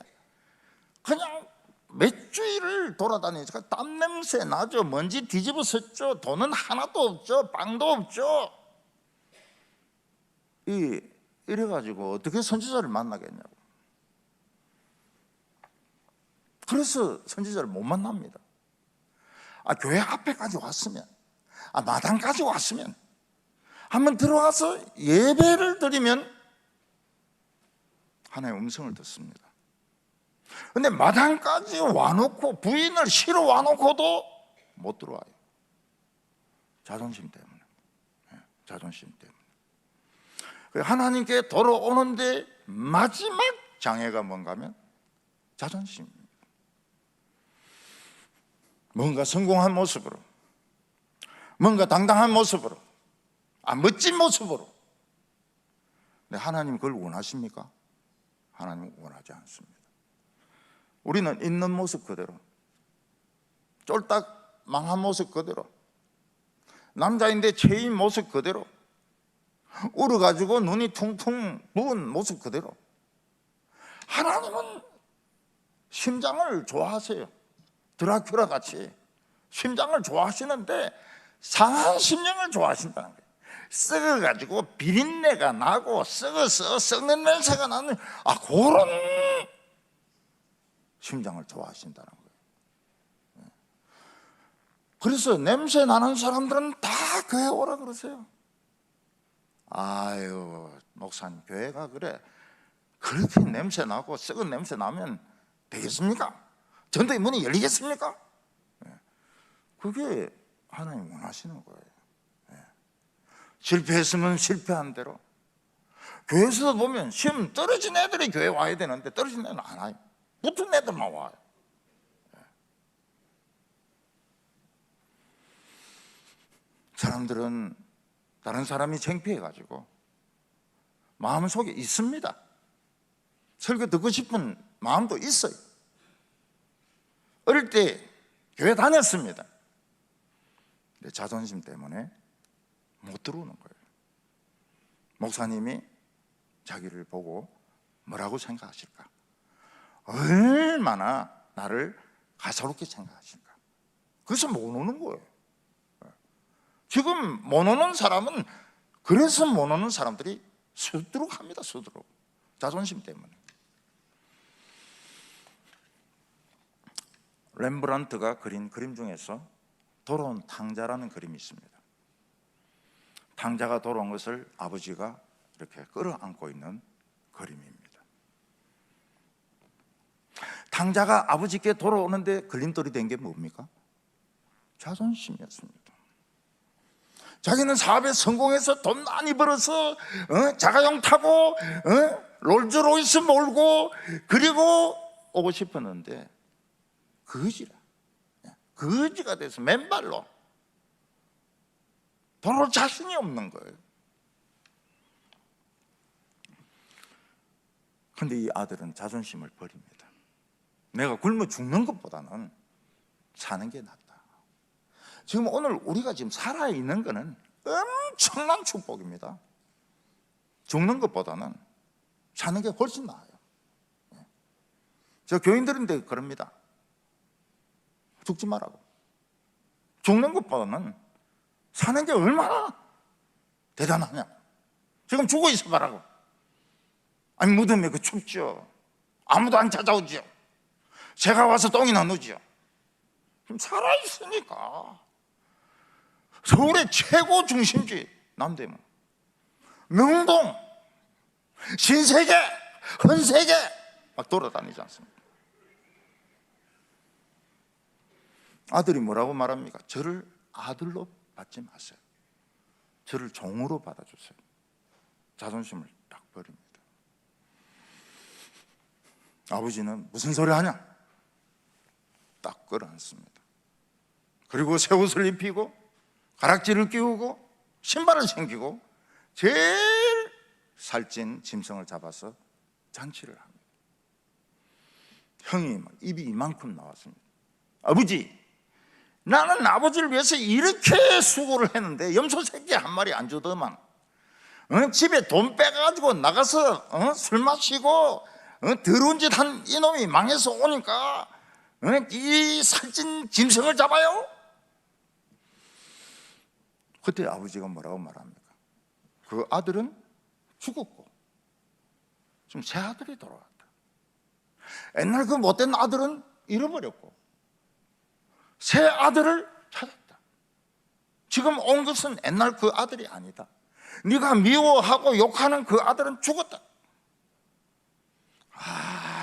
[SPEAKER 1] 그냥 몇 주일을 돌아다니니까 땀 냄새 나죠. 먼지 뒤집어섰죠. 돈은 하나도 없죠. 빵도 없죠. 이래가지고 어떻게 선지자를 만나겠냐고. 그래서 선지자를 못 만납니다. 교회 앞에까지 왔으면, 마당까지 왔으면, 한번 들어가서 예배를 드리면 하나의 음성을 듣습니다. 근데 마당까지 와놓고 부인을 실어 와놓고도 못 들어와요. 자존심 때문에. 자존심 때문에. 하나님께 돌아오는데 마지막 장애가 뭔가 하면 자존심입니다. 뭔가 성공한 모습으로, 뭔가 당당한 모습으로, 멋진 모습으로. 근데 하나님 그걸 원하십니까? 하나님은 원하지 않습니다. 우리는 있는 모습 그대로, 쫄딱 망한 모습 그대로, 남자인데 체인 모습 그대로, 울어가지고 눈이 퉁퉁 부은 모습 그대로. 하나님은 심장을 좋아하세요. 드라큘라 같이 심장을 좋아하시는데 상한 심령을 좋아하신다는 거예요. 썩어가지고 비린내가 나고 썩어서 썩는 냄새가 나는 그런 심장을 좋아하신다는 거예요. 그래서 냄새 나는 사람들은 다 교회 오라 그러세요. 목사님 교회가 그렇게 냄새 나고 썩은 냄새 나면 되겠습니까? 전도의 문이 열리겠습니까? 그게 하나님 원하시는 거예요. 실패했으면 실패한 대로. 교회에서도 보면 시험 떨어진 애들이 교회 와야 되는데 떨어진 애는 안 와요. 붙은 애들만 와요. 사람들은 다른 사람이 창피해가지고 마음속에 있습니다. 설교 듣고 싶은 마음도 있어요. 어릴 때 교회 다녔습니다. 근데 자존심 때문에 못 들어오는 거예요. 목사님이 자기를 보고 뭐라고 생각하실까? 얼마나 나를 가소롭게 생각하실까? 그래서 못 오는 거예요. 지금 못 오는 사람은 그래서 못 오는 사람들이 수두룩합니다. 수두룩. 자존심 때문에. 렘브란트가 그린 그림 중에서 돌아온 탕자라는 그림이 있습니다. 탕자가 돌아온 것을 아버지가 이렇게 끌어안고 있는 그림입니다. 탕자가 아버지께 돌아오는데 걸림돌이 된 게 뭡니까? 자존심이었습니다. 자기는 사업에 성공해서 돈 많이 벌어서 자가용 타고 롤즈로이스 몰고 그리고 오고 싶었는데 거지가 돼서 맨발로 돌아올 자신이 없는 거예요. 근데 이 아들은 자존심을 버립니다. 내가 굶어 죽는 것보다는 사는 게 낫다. 지금 오늘 우리가 지금 살아있는 거는 엄청난 축복입니다. 죽는 것보다는 사는 게 훨씬 나아요. 저 교인들인데 그럽니다. 죽지 말라고. 죽는 것보다는 사는 게 얼마나 대단하냐. 지금 죽어 있어 봐라고. 아니 무덤에 그 춥죠. 아무도 안 찾아오죠. 새가 와서 똥이나 누죠. 지금 살아있으니까. 서울의 최고 중심지 남대문, 명동, 신세계, 헌세계 막 돌아다니지 않습니까? 아들이 뭐라고 말합니까? 저를 아들로 받지 마세요. 저를 종으로 받아주세요. 자존심을 딱 버립니다. 아버지는 무슨 소리 하냐? 딱 끌어안습니다. 그리고 새 옷을 입히고 가락지를 끼우고 신발을 챙기고 제일 살찐 짐승을 잡아서 잔치를 합니다. 형이 입이 이만큼 나왔습니다. 아버지, 나는 아버지를 위해서 이렇게 수고를 했는데 염소 새끼 한 마리 안 주더만 집에 돈 빼가지고 나가서 술 마시고 더러운 짓 한 이놈이 망해서 오니까 이 살찐 짐승을 잡아요? 그때 아버지가 뭐라고 말합니까? 그 아들은 죽었고 지금 새 아들이 돌아왔다. 옛날 그 못된 아들은 잃어버렸고 새 아들을 찾았다. 지금 온 것은 옛날 그 아들이 아니다. 네가 미워하고 욕하는 그 아들은 죽었다.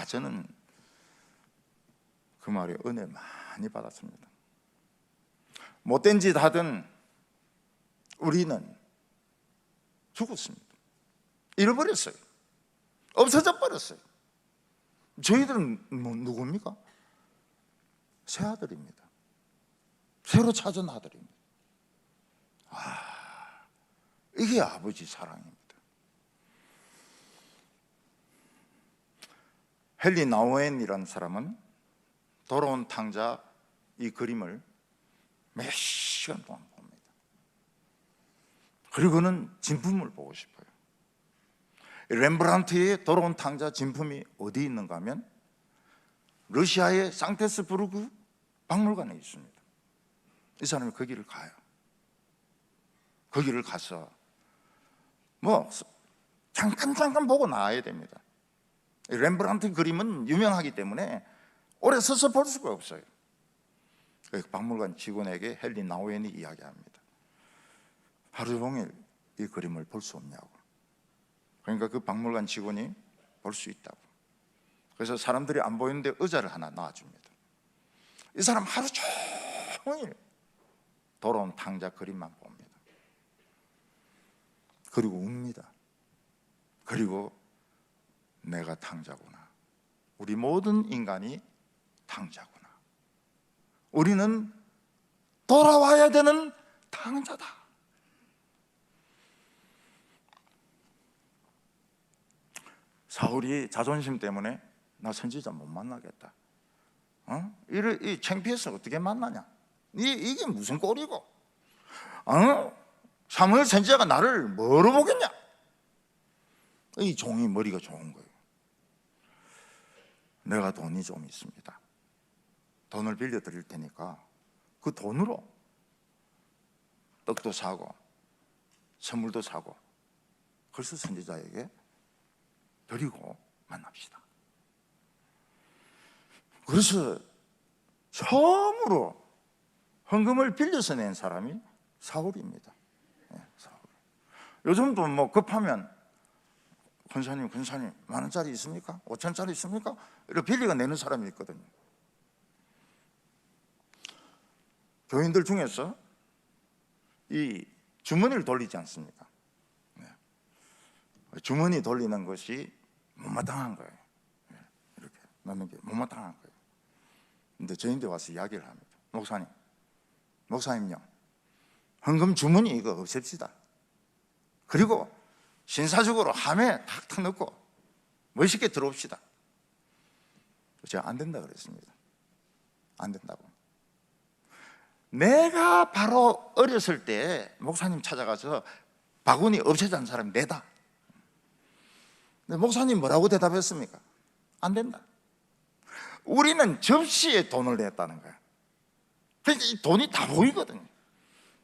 [SPEAKER 1] 저는 그 말에 은혜 많이 받았습니다. 못된 짓 하든 우리는 죽었습니다. 잃어버렸어요. 없어져 버렸어요. 저희들은 누굽니까? 새 아들입니다. 새로 찾은 아들입니다. 이게 아버지 사랑입니다. 헨리 나우엔이라는 사람은 돌아온 탕자 이 그림을 몇 시간 동안 봅니다. 그리고는 진품을 보고 싶어요. 렘브란트의 돌아온 탕자 진품이 어디 있는가 하면 러시아의 상테스부르크 박물관에 있습니다. 이 사람이 거기를 가요. 거기를 가서 잠깐 보고 나와야 됩니다. 렘브란트 그림은 유명하기 때문에 오래 서서 볼 수가 없어요. 박물관 직원에게 헨리 나우엔이 이야기합니다. 하루 종일 이 그림을 볼 수 없냐고. 그러니까 그 박물관 직원이 볼 수 있다고. 그래서 사람들이 안 보이는데 의자를 하나 놔줍니다. 이 사람 하루 종일 돌아온 탕자 그림만 봅니다. 그리고 웁니다. 그리고 내가 탕자구나. 우리 모든 인간이 탕자구나. 우리는 돌아와야 되는 탕자다. 사울이 자존심 때문에 나 선지자 못 만나겠다. 이 창피해서 어떻게 만나냐? 이게 무슨 꼴이고? 사무엘 선지자가 나를 뭐로 보겠냐? 이 종이 머리가 좋은 거예요. 내가 돈이 좀 있습니다. 돈을 빌려드릴 테니까 그 돈으로 떡도 사고 선물도 사고 그래서 선지자에게 드리고 만납시다. 그래서 처음으로 헌금을 빌려서 낸 사람이 사울입니다. 사울. 요즘도 급하면 권사님 10,000원짜리 있습니까? 5,000원짜리 있습니까? 이렇게 빌리가 내는 사람이 있거든요. 교인들 중에서 이 주머니를 돌리지 않습니까? 주머니 돌리는 것이 못마땅한 거예요. 이렇게 넣는 게 못마땅한 거예요. 근데 저희한테 와서 이야기를 합니다. 목사님요, 헌금 주머니 이거 없앱시다. 그리고 신사적으로 함에 탁탁 넣고 멋있게 들어옵시다. 제가 안 된다 그랬습니다. 안 된다고. 내가 바로 어렸을 때 목사님 찾아가서 바구니 없애자는 사람이 내다. 근데 목사님 뭐라고 대답했습니까? 안 된다. 우리는 접시에 돈을 냈다는 거야. 그러니까 이 돈이 다 보이거든요.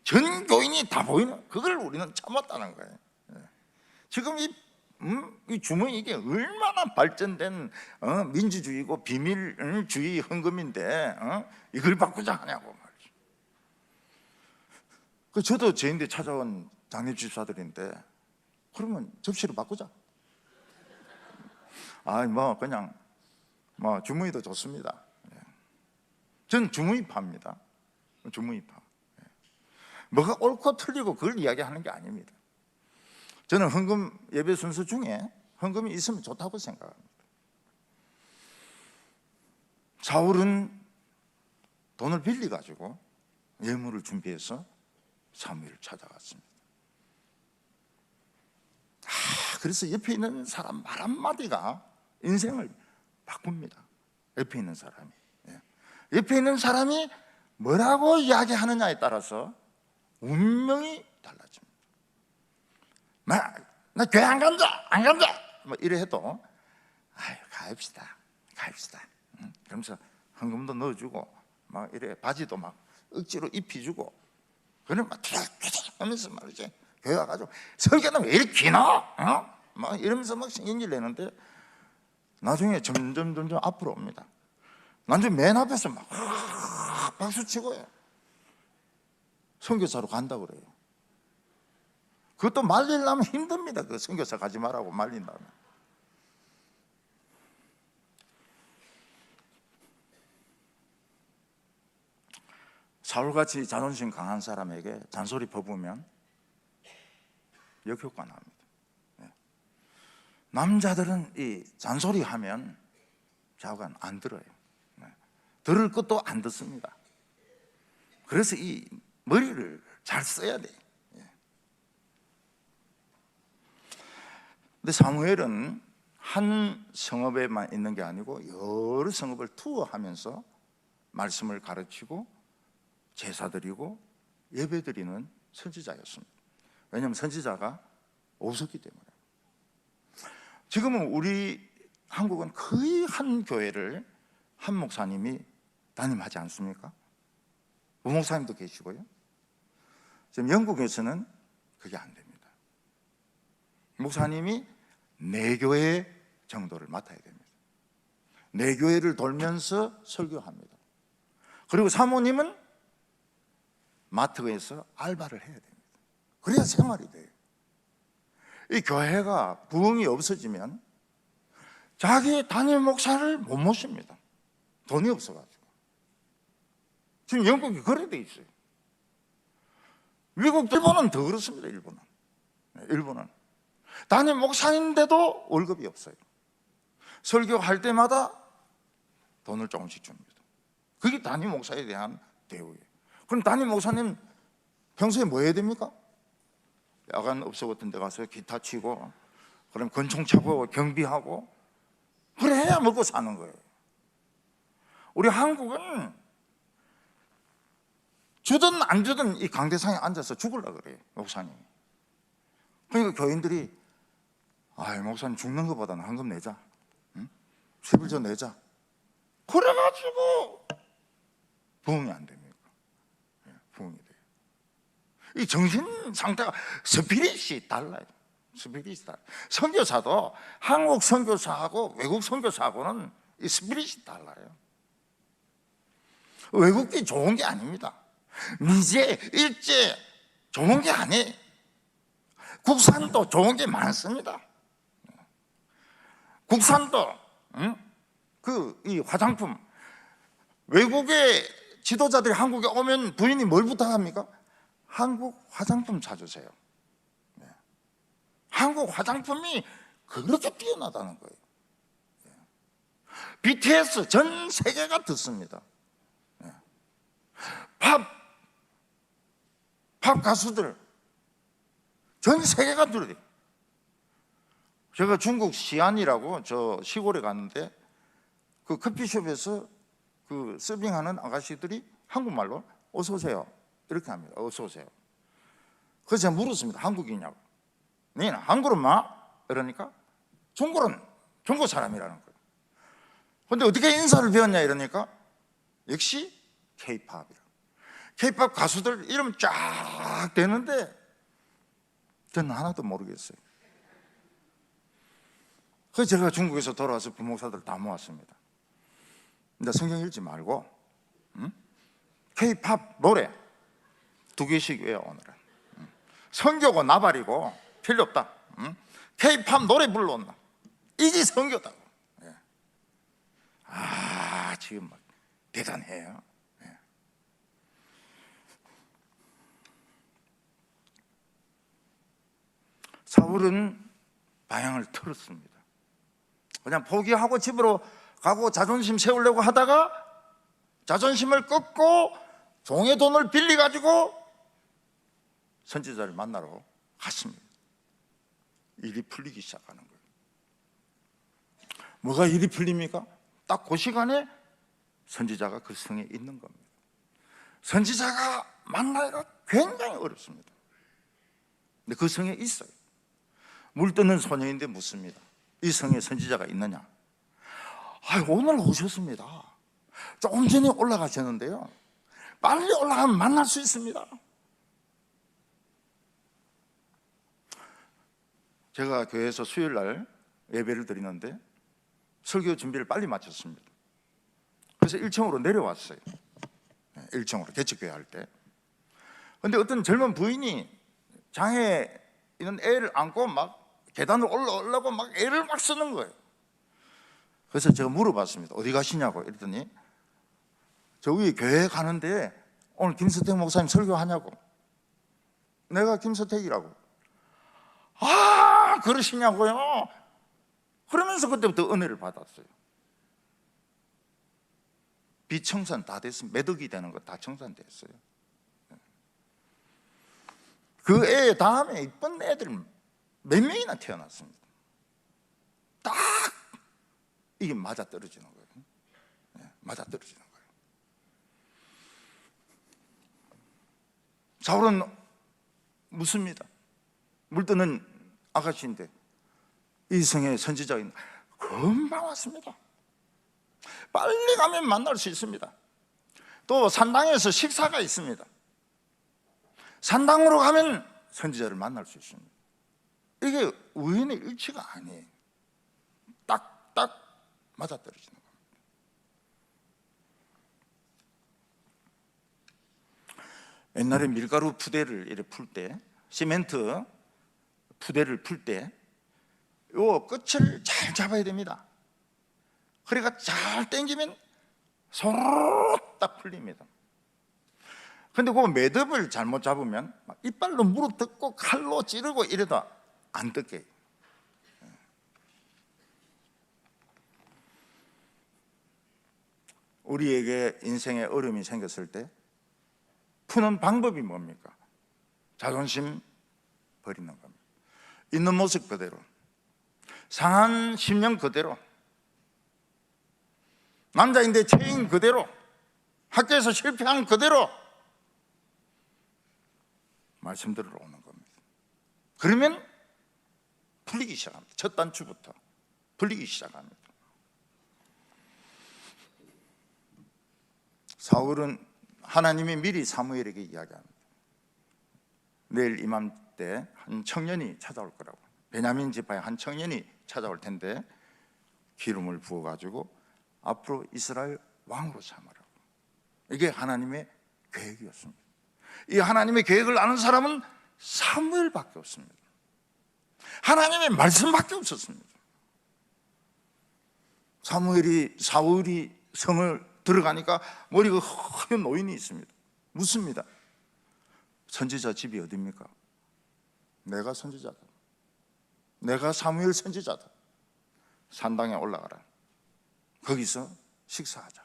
[SPEAKER 1] 전 교인이 다 보이는, 그걸 우리는 참았다는 거예요. 지금 이 주머니 이게 얼마나 발전된 민주주의고 비밀주의 헌금인데 이걸 바꾸자 하냐고 말이죠. 저도 저인데 찾아온 장례집사들인데 그러면 접시로 바꾸자. 그냥 주머니도 좋습니다. 전 주머니파입니다. 주머니파. 뭐가 옳고 틀리고 그걸 이야기하는 게 아닙니다. 저는 헌금 예배 순서 중에 헌금이 있으면 좋다고 생각합니다. 사울은 돈을 빌려가지고 예물을 준비해서 사무엘을 찾아갔습니다. 그래서 옆에 있는 사람 말 한마디가 인생을 바꿉니다. 옆에 있는 사람이. 옆에 있는 사람이 뭐라고 이야기하느냐에 따라서 운명이 달라집니다. 나 교회 안 간다, 안 간다. 이래 해도 가입시다. 그러면서 헌금도 넣어주고 이래 바지도 억지로 입혀주고 그러면 투닥투닥 하면서 말이지. 교회 와가지고 설교는 왜 이렇게 기나? 이러면서 신경질 내는데 나중에 점점 앞으로 옵니다. 나중에 맨 앞에서 박수치고요. 선교사로 간다고 그래요. 그것도 말리려면 힘듭니다. 그 선교사 가지 말라고 말린다면. 사울같이 자존심 강한 사람에게 잔소리 퍼부으면 역효과 납니다. 남자들은 이 잔소리 하면 좌우간 안 들어요. 들을 것도 안 듣습니다. 그래서 이 머리를 잘 써야 돼요. 근데 사무엘은 한 성읍에만 있는 게 아니고 여러 성읍을 투어하면서 말씀을 가르치고 제사 드리고 예배 드리는 선지자였습니다. 왜냐하면 선지자가 없었기 때문에. 지금은 우리 한국은 거의 한 교회를 한 목사님이 담임하지 않습니까? 부목사님도 계시고요. 지금 영국에서는 그게 안 됩니다. 목사님이 4교회 정도를 맡아야 됩니다. 4교회를 돌면서 설교합니다. 그리고 사모님은 마트에서 알바를 해야 됩니다. 그래야 생활이 돼요. 이 교회가 부흥이 없어지면 자기 담임 목사를 못 모십니다. 돈이 없어가지고. 지금 영국이 그래 돼 있어요. 미국, 일본은 더 그렇습니다. 일본은 담임 목사인데도 월급이 없어요. 설교할 때마다 돈을 조금씩 줍니다. 그게 담임 목사에 대한 대우예요. 그럼 담임 목사님 평소에 뭐 해야 됩니까? 야간 업소 같은 데 가서 기타 치고 그럼 권총 차고 경비하고 그래야 먹고 사는 거예요. 우리 한국은 주든 안 주든 이 강대상에 앉아서 죽으려고 그래요, 목사님이. 그러니까 교인들이 목사님 죽는 것보다는 헌금 내자, 11조 내자, 그래가지고 부흥이 안 됩니까? 부흥이 돼요. 이 정신 상태가 스피릿이 달라요. 스피릿이 달라요. 선교사도 한국 선교사하고 외국 선교사하고는 이 스피릿이 달라요. 외국이 좋은 게 아닙니다. 미제, 일제 좋은 게 아니에요. 국산도 좋은 게 많습니다. 국산도 이 화장품, 외국의 지도자들이 한국에 오면 부인이 뭘 부탁합니까? 한국 화장품 사주세요. 한국 화장품이 그렇게 뛰어나다는 거예요. BTS 전 세계가 듣습니다. 팝 K-팝 가수들 전 세계가 들어요. 제가 중국 시안이라고 저 시골에 갔는데 그 커피숍에서 그 서빙하는 아가씨들이 한국말로 어서 오세요 이렇게 합니다. 어서 오세요. 그래서 제가 물었습니다. 한국이냐고. 너는 한국은 마? 이러니까 중국은 중국 사람이라는 거예요. 근데 어떻게 인사를 배웠냐 이러니까 역시 K-팝이라. K-팝 가수들 이름 쫙 되는데 저는 하나도 모르겠어요. 그래서 제가 중국에서 돌아와서 부목사들 다 모았습니다. 근데 성경 읽지 말고 K-팝 노래 2개씩 외워 오늘은. 성교고 나발이고 필요 없다. K-팝 노래 불러온다. 이게 성교다. 아, 지금 막 대단해요. 사울은 방향을 틀었습니다. 그냥 포기하고 집으로 가고 자존심 세우려고 하다가 자존심을 꺾고 종의 돈을 빌려가지고 선지자를 만나러 갔습니다. 일이 풀리기 시작하는 거예요. 뭐가 일이 풀립니까? 딱 그 시간에 선지자가 그 성에 있는 겁니다. 선지자가 만나기가 굉장히 어렵습니다. 근데 그 성에 있어요. 물 뜨는 소녀인데 묻습니다. 이 성에 선지자가 있느냐? 오늘 오셨습니다. 조금 전에 올라가셨는데요, 빨리 올라가면 만날 수 있습니다. 제가 교회에서 수요일 날 예배를 드리는데 설교 준비를 빨리 마쳤습니다. 그래서 1층으로 내려왔어요. 1층으로 개척교회 할 때. 근데 어떤 젊은 부인이 장애 있는 애를 안고 막 계단을 올라오려고 막 애를 막 쓰는 거예요. 그래서 제가 물어봤습니다. 어디 가시냐고. 이랬더니 저 위에 교회 가는데 오늘 김서택 목사님 설교하냐고. 내가 김서택이라고. 아, 그러시냐고요? 그러면서 그때부터 은혜를 받았어요. 비청산 다 됐으면 매덕이 되는 거 다 청산됐어요. 그 애 다음에 이쁜 애들 몇 명이나 태어났습니다. 딱 이게 맞아떨어지는 거예요. 맞아떨어지는 거예요. 사울은 묻습니다. 물뜨는 아가씨인데 이 성에 선지자가 있는, 금방 왔습니다. 빨리 가면 만날 수 있습니다. 또 산당에서 식사가 있습니다. 산당으로 가면 선지자를 만날 수 있습니다. 이게 우연의 일치가 아니에요. 딱딱 맞아떨어지는 겁니다. 옛날에 밀가루 푸대를 이렇게 풀 때, 시멘트 푸대를 풀 때 요 끝을 잘 잡아야 됩니다. 허리가 잘 당기면 소로로 딱 풀립니다. 근데 그 매듭을 잘못 잡으면 이빨로 물어뜯고 칼로 찌르고 이래도 안 뜯겨요. 우리에게 인생에 어려움이 생겼을 때 푸는 방법이 뭡니까? 자존심 버리는 겁니다. 있는 모습 그대로, 상한 심령 그대로, 남자인데 체인 그대로, 학교에서 실패한 그대로 말씀 들으러 오는 겁니다. 그러면 풀리기 시작합니다. 첫 단추부터 풀리기 시작합니다. 사울은 하나님이 미리 사무엘에게 이야기합니다. 내일 이맘때 한 청년이 찾아올 거라고. 베냐민 지파의 한 청년이 찾아올 텐데 기름을 부어가지고 앞으로 이스라엘 왕으로 삼으라고. 이게 하나님의 계획이었습니다. 이 하나님의 계획을 아는 사람은 사무엘밖에 없습니다. 하나님의 말씀밖에 없었습니다. 사울이 성을 들어가니까 머리가 허연 노인이 있습니다. 묻습니다. 선지자 집이 어디입니까? 내가 선지자다. 내가 사무엘 선지자다. 산당에 올라가라. 거기서 식사하자.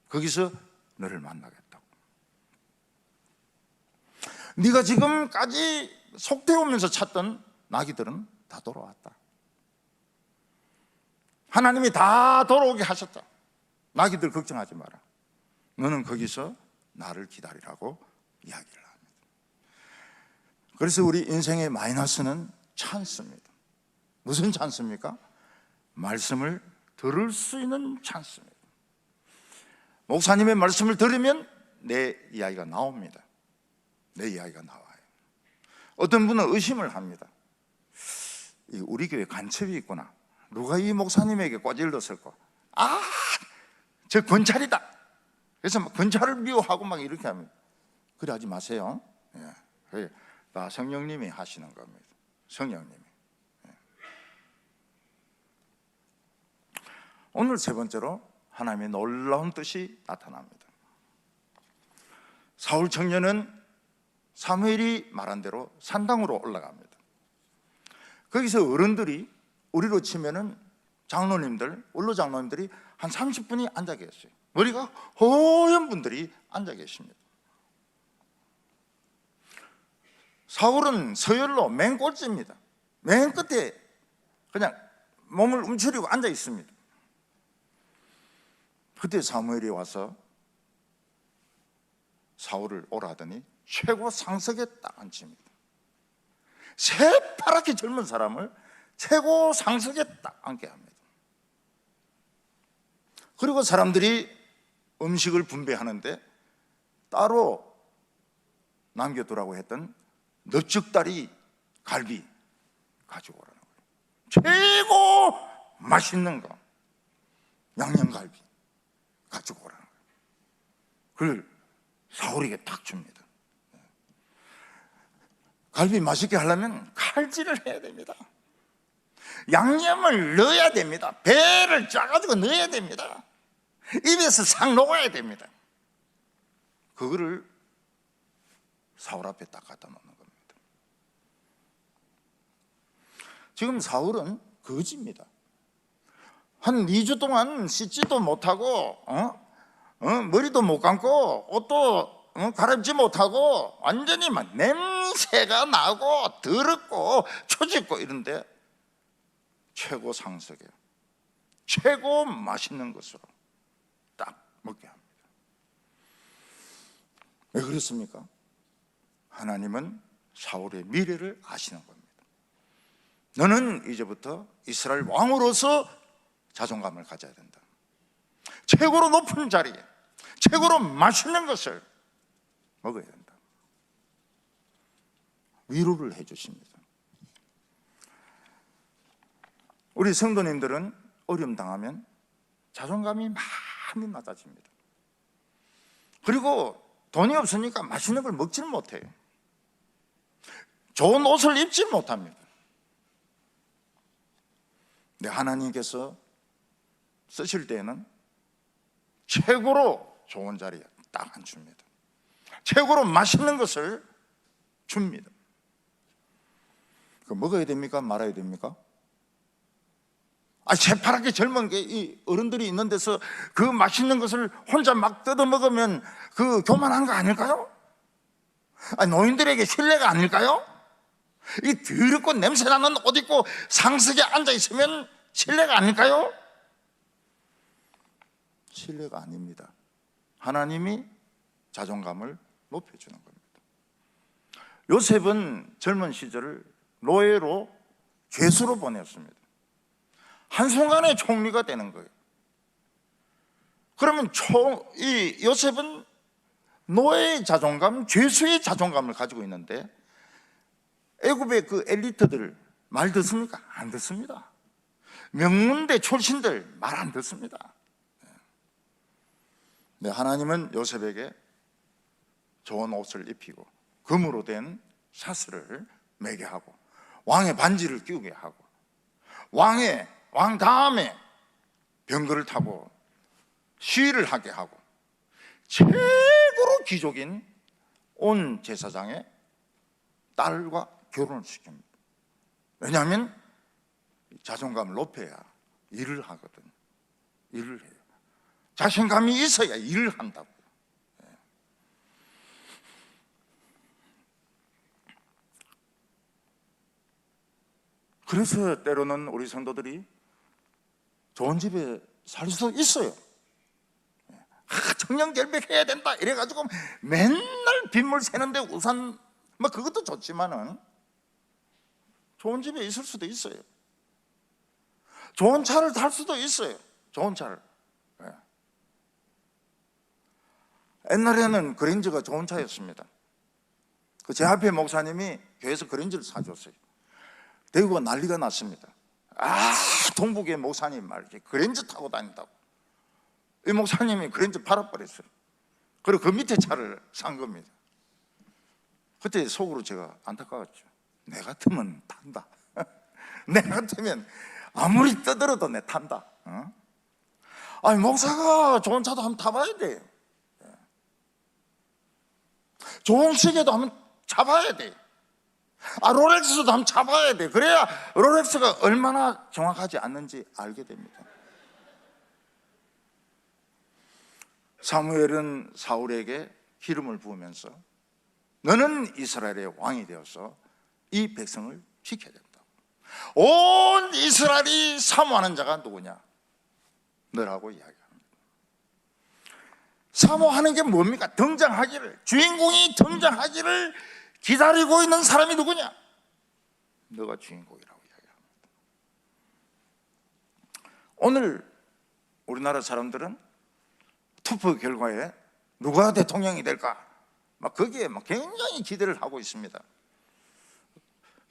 [SPEAKER 1] 거기서 너를 만나겠다고. 네가 지금까지 속되오면서 찾던 나귀들은 다 돌아왔다. 하나님이 다 돌아오게 하셨다. 나귀들 걱정하지 마라. 너는 거기서 나를 기다리라고 이야기를 합니다. 그래서 우리 인생의 마이너스는 찬스입니다. 무슨 찬스입니까? 말씀을 들을 수 있는 찬스입니다. 목사님의 말씀을 들으면 내 이야기가 나옵니다. 내 이야기가 나와요. 어떤 분은 의심을 합니다. 우리 교회 간첩이 있구나. 누가 이 목사님에게 꼬질렀을까? 아, 저 권찰이다. 그래서 막 권찰을 미워하고 막 이렇게 합니다. 그래 하지 마세요. 예. 다 성령님이 하시는 겁니다. 성령님이. 예. 오늘 세 번째로 하나님의 놀라운 뜻이 나타납니다. 사울 청년은 사무엘이 말한 대로 산당으로 올라갑니다. 거기서 어른들이, 우리로 치면은 장로님들, 원로 장로님들이 한 30분이 앉아 계셨어요. 머리가 허연 분들이 앉아 계십니다. 사울은 서열로 맨 꼴찌입니다. 맨 끝에 그냥 몸을 움츠리고 앉아 있습니다. 그때 사무엘이 와서 사울을 오라 하더니 최고 상석에 딱 앉힙니다. 새파랗게 젊은 사람을 최고 상석에 딱 앉게 합니다. 그리고 사람들이 음식을 분배하는데 따로 남겨두라고 했던 넙죽다리 갈비 가지고 오라는 거예요. 최고 맛있는 거 양념갈비 가지고 오라는 거예요. 그걸 사울에게 딱 줍니다. 갈비 맛있게 하려면 칼질을 해야 됩니다. 양념을 넣어야 됩니다. 배를 짜가지고 넣어야 됩니다. 입에서 싹 녹아야 됩니다. 그거를 사울 앞에 딱 갖다 놓는 겁니다. 지금 사울은 거지입니다. 한 2주 동안 씻지도 못하고 머리도 못 감고 옷도 갈아입지 못하고 완전히 막 냄새가 나고 더럽고 초짓고 이런데 최고 상석에 최고 맛있는 것으로 딱 먹게 합니다. 왜 그렇습니까? 하나님은 사울의 미래를 아시는 겁니다. 너는 이제부터 이스라엘 왕으로서 자존감을 가져야 된다. 최고로 높은 자리에 최고로 맛있는 것을 먹어야 된다. 위로를 해 주십니다. 우리 성도님들은 어려움 당하면 자존감이 많이 낮아집니다. 그리고 돈이 없으니까 맛있는 걸 먹지를 못해요. 좋은 옷을 입지 못합니다. 근데 하나님께서 쓰실 때에는 최고로 좋은 자리에 딱 앉춥니다. 최고로 맛있는 것을 줍니다. 그 먹어야 됩니까? 말아야 됩니까? 새파랗게 젊은 게 이 어른들이 있는 데서 그 맛있는 것을 혼자 막 뜯어 먹으면 그 교만한 거 아닐까요? 노인들에게 신뢰가 아닐까요? 이 더럽고 냄새나는 옷 입고 상석에 앉아 있으면 신뢰가 아닐까요? 신뢰가 아닙니다. 하나님이 자존감을 높여주는 겁니다. 요셉은 젊은 시절을 노예로 죄수로 보냈습니다. 한순간에 총리가 되는 거예요. 그러면 이 요셉은 노예의 자존감, 죄수의 자존감을 가지고 있는데 애굽의 그 엘리트들 말 듣습니까? 안 듣습니다. 명문대 출신들 말 안 듣습니다. 네, 하나님은 요셉에게 좋은 옷을 입히고 금으로 된 샤스를 매게 하고 왕의 반지를 끼우게 하고 왕 다음에 병거를 타고 시위를 하게 하고 최고로 귀족인 온 제사장의 딸과 결혼을 시킵니다. 왜냐하면 자존감을 높여야 일을 하거든. 일을 해요. 자신감이 있어야 일을 한다고. 그래서 때로는 우리 성도들이 좋은 집에 살 수도 있어요. 청년결백해야 된다 이래가지고 맨날 빗물 새는데 우산 뭐 그것도 좋지만은 좋은 집에 있을 수도 있어요. 좋은 차를 탈 수도 있어요. 좋은 차를. 옛날에는 그랜저가 좋은 차였습니다. 제 앞에 목사님이 교회에서 그랜저를 사줬어요. 대구가 난리가 났습니다. 동북의 목사님 말이지 그랜저 타고 다닌다고. 이 목사님이 그랜저 팔아버렸어요. 그리고 그 밑에 차를 산 겁니다. 그때 속으로 제가 안타까웠죠. 내 같으면 탄다. 내 같으면 아무리 떠들어도 내 탄다. 아니 목사가 좋은 차도 한번 타봐야 돼요. 좋은 시계도 한번 잡아야 돼. 롤렉스도 한번 잡아야 돼. 그래야 롤렉스가 얼마나 정확하지 않는지 알게 됩니다. 사무엘은 사울에게 기름을 부으면서 너는 이스라엘의 왕이 되어서 이 백성을 지켜야 된다. 온 이스라엘이 사모하는 자가 누구냐? 너라고 이야기합니다. 사모하는 게 뭡니까? 등장하기를, 주인공이 등장하기를 기다리고 있는 사람이 누구냐? 너가 주인공이라고 이야기합니다. 오늘 우리나라 사람들은 투표 결과에 누가 대통령이 될까? 막 거기에 막 굉장히 기대를 하고 있습니다.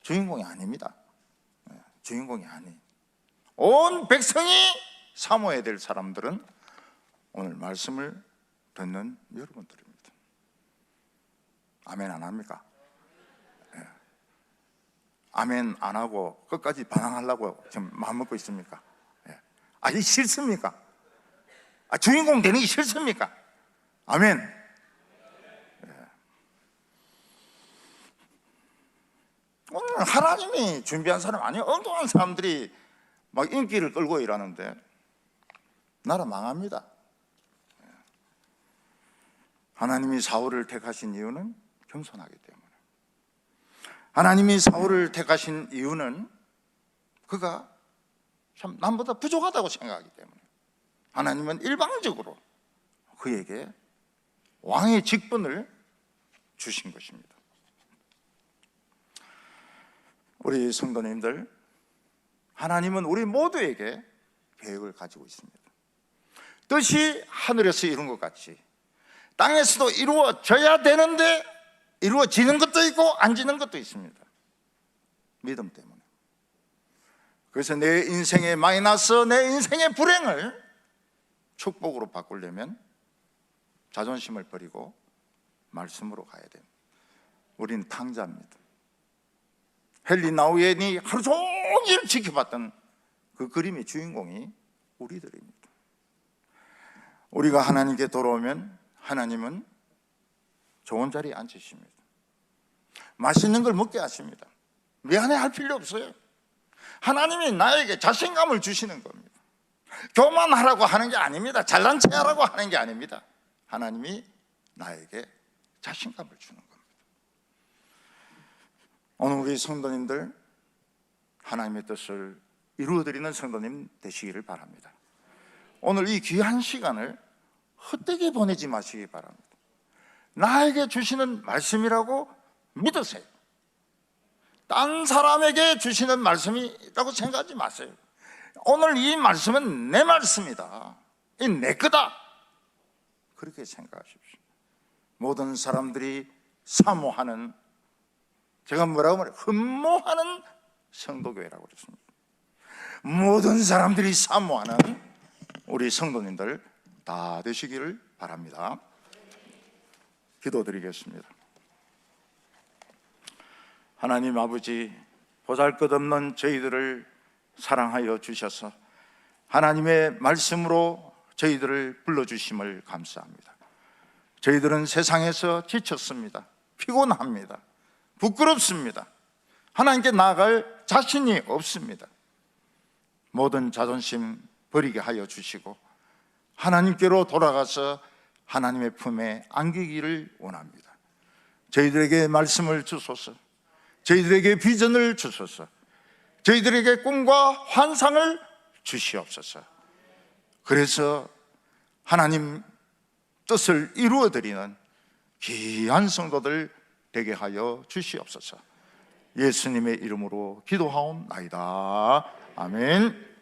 [SPEAKER 1] 주인공이 아닙니다. 주인공이 아니. 온 백성이 사모해야 될 사람들은 오늘 말씀을 듣는 여러분들입니다. 아멘 안 합니까? 네. 아멘 안 하고 끝까지 반항하려고 지금 마음 먹고 있습니까? 네. 이 싫습니까? 주인공 되는 게 싫습니까? 아멘. 네. 오늘 하나님이 준비한 사람 아니에요. 엉뚱한 사람들이 막 인기를 끌고 일하는데 나라 망합니다. 하나님이 사울을 택하신 이유는 겸손하기 때문에, 하나님이 사울을 택하신 이유는 그가 참 남보다 부족하다고 생각하기 때문에 하나님은 일방적으로 그에게 왕의 직분을 주신 것입니다. 우리 성도님들, 하나님은 우리 모두에게 계획을 가지고 있습니다. 뜻이 하늘에서 이룬 것 같이 땅에서도 이루어져야 되는데 이루어지는 것도 있고 안 지는 것도 있습니다. 믿음 때문에. 그래서 내 인생의 마이너스, 내 인생의 불행을 축복으로 바꾸려면 자존심을 버리고 말씀으로 가야 됩니다. 우린 탕자입니다. 헨리 나우엔이 하루 종일 지켜봤던 그 그림의 주인공이 우리들입니다. 우리가 하나님께 돌아오면 하나님은 좋은 자리에 앉으십니다. 맛있는 걸 먹게 하십니다. 미안해할 필요 없어요. 하나님이 나에게 자신감을 주시는 겁니다. 교만하라고 하는 게 아닙니다. 잘난 체 하라고 하는 게 아닙니다. 하나님이 나에게 자신감을 주는 겁니다. 오늘 우리 성도님들 하나님의 뜻을 이루어드리는 성도님 되시기를 바랍니다. 오늘 이 귀한 시간을 헛되게 보내지 마시기 바랍니다. 나에게 주시는 말씀이라고 믿으세요. 딴 사람에게 주시는 말씀이라고 생각하지 마세요. 오늘 이 말씀은 내 말씀이다, 이 내 거다, 그렇게 생각하십시오. 모든 사람들이 사모하는, 제가 뭐라고 말해요? 흠모하는 성도교회라고 그랬습니다. 모든 사람들이 사모하는 우리 성도님들 다 되시기를 바랍니다. 기도드리겠습니다. 하나님 아버지, 보잘것없는 저희들을 사랑하여 주셔서 하나님의 말씀으로 저희들을 불러주심을 감사합니다. 저희들은 세상에서 지쳤습니다. 피곤합니다. 부끄럽습니다. 하나님께 나아갈 자신이 없습니다. 모든 자존심 버리게 하여 주시고 하나님께로 돌아가서 하나님의 품에 안기기를 원합니다. 저희들에게 말씀을 주소서, 저희들에게 비전을 주소서, 저희들에게 꿈과 환상을 주시옵소서. 그래서 하나님 뜻을 이루어드리는 귀한 성도들 되게 하여 주시옵소서. 예수님의 이름으로 기도하옵나이다. 아멘.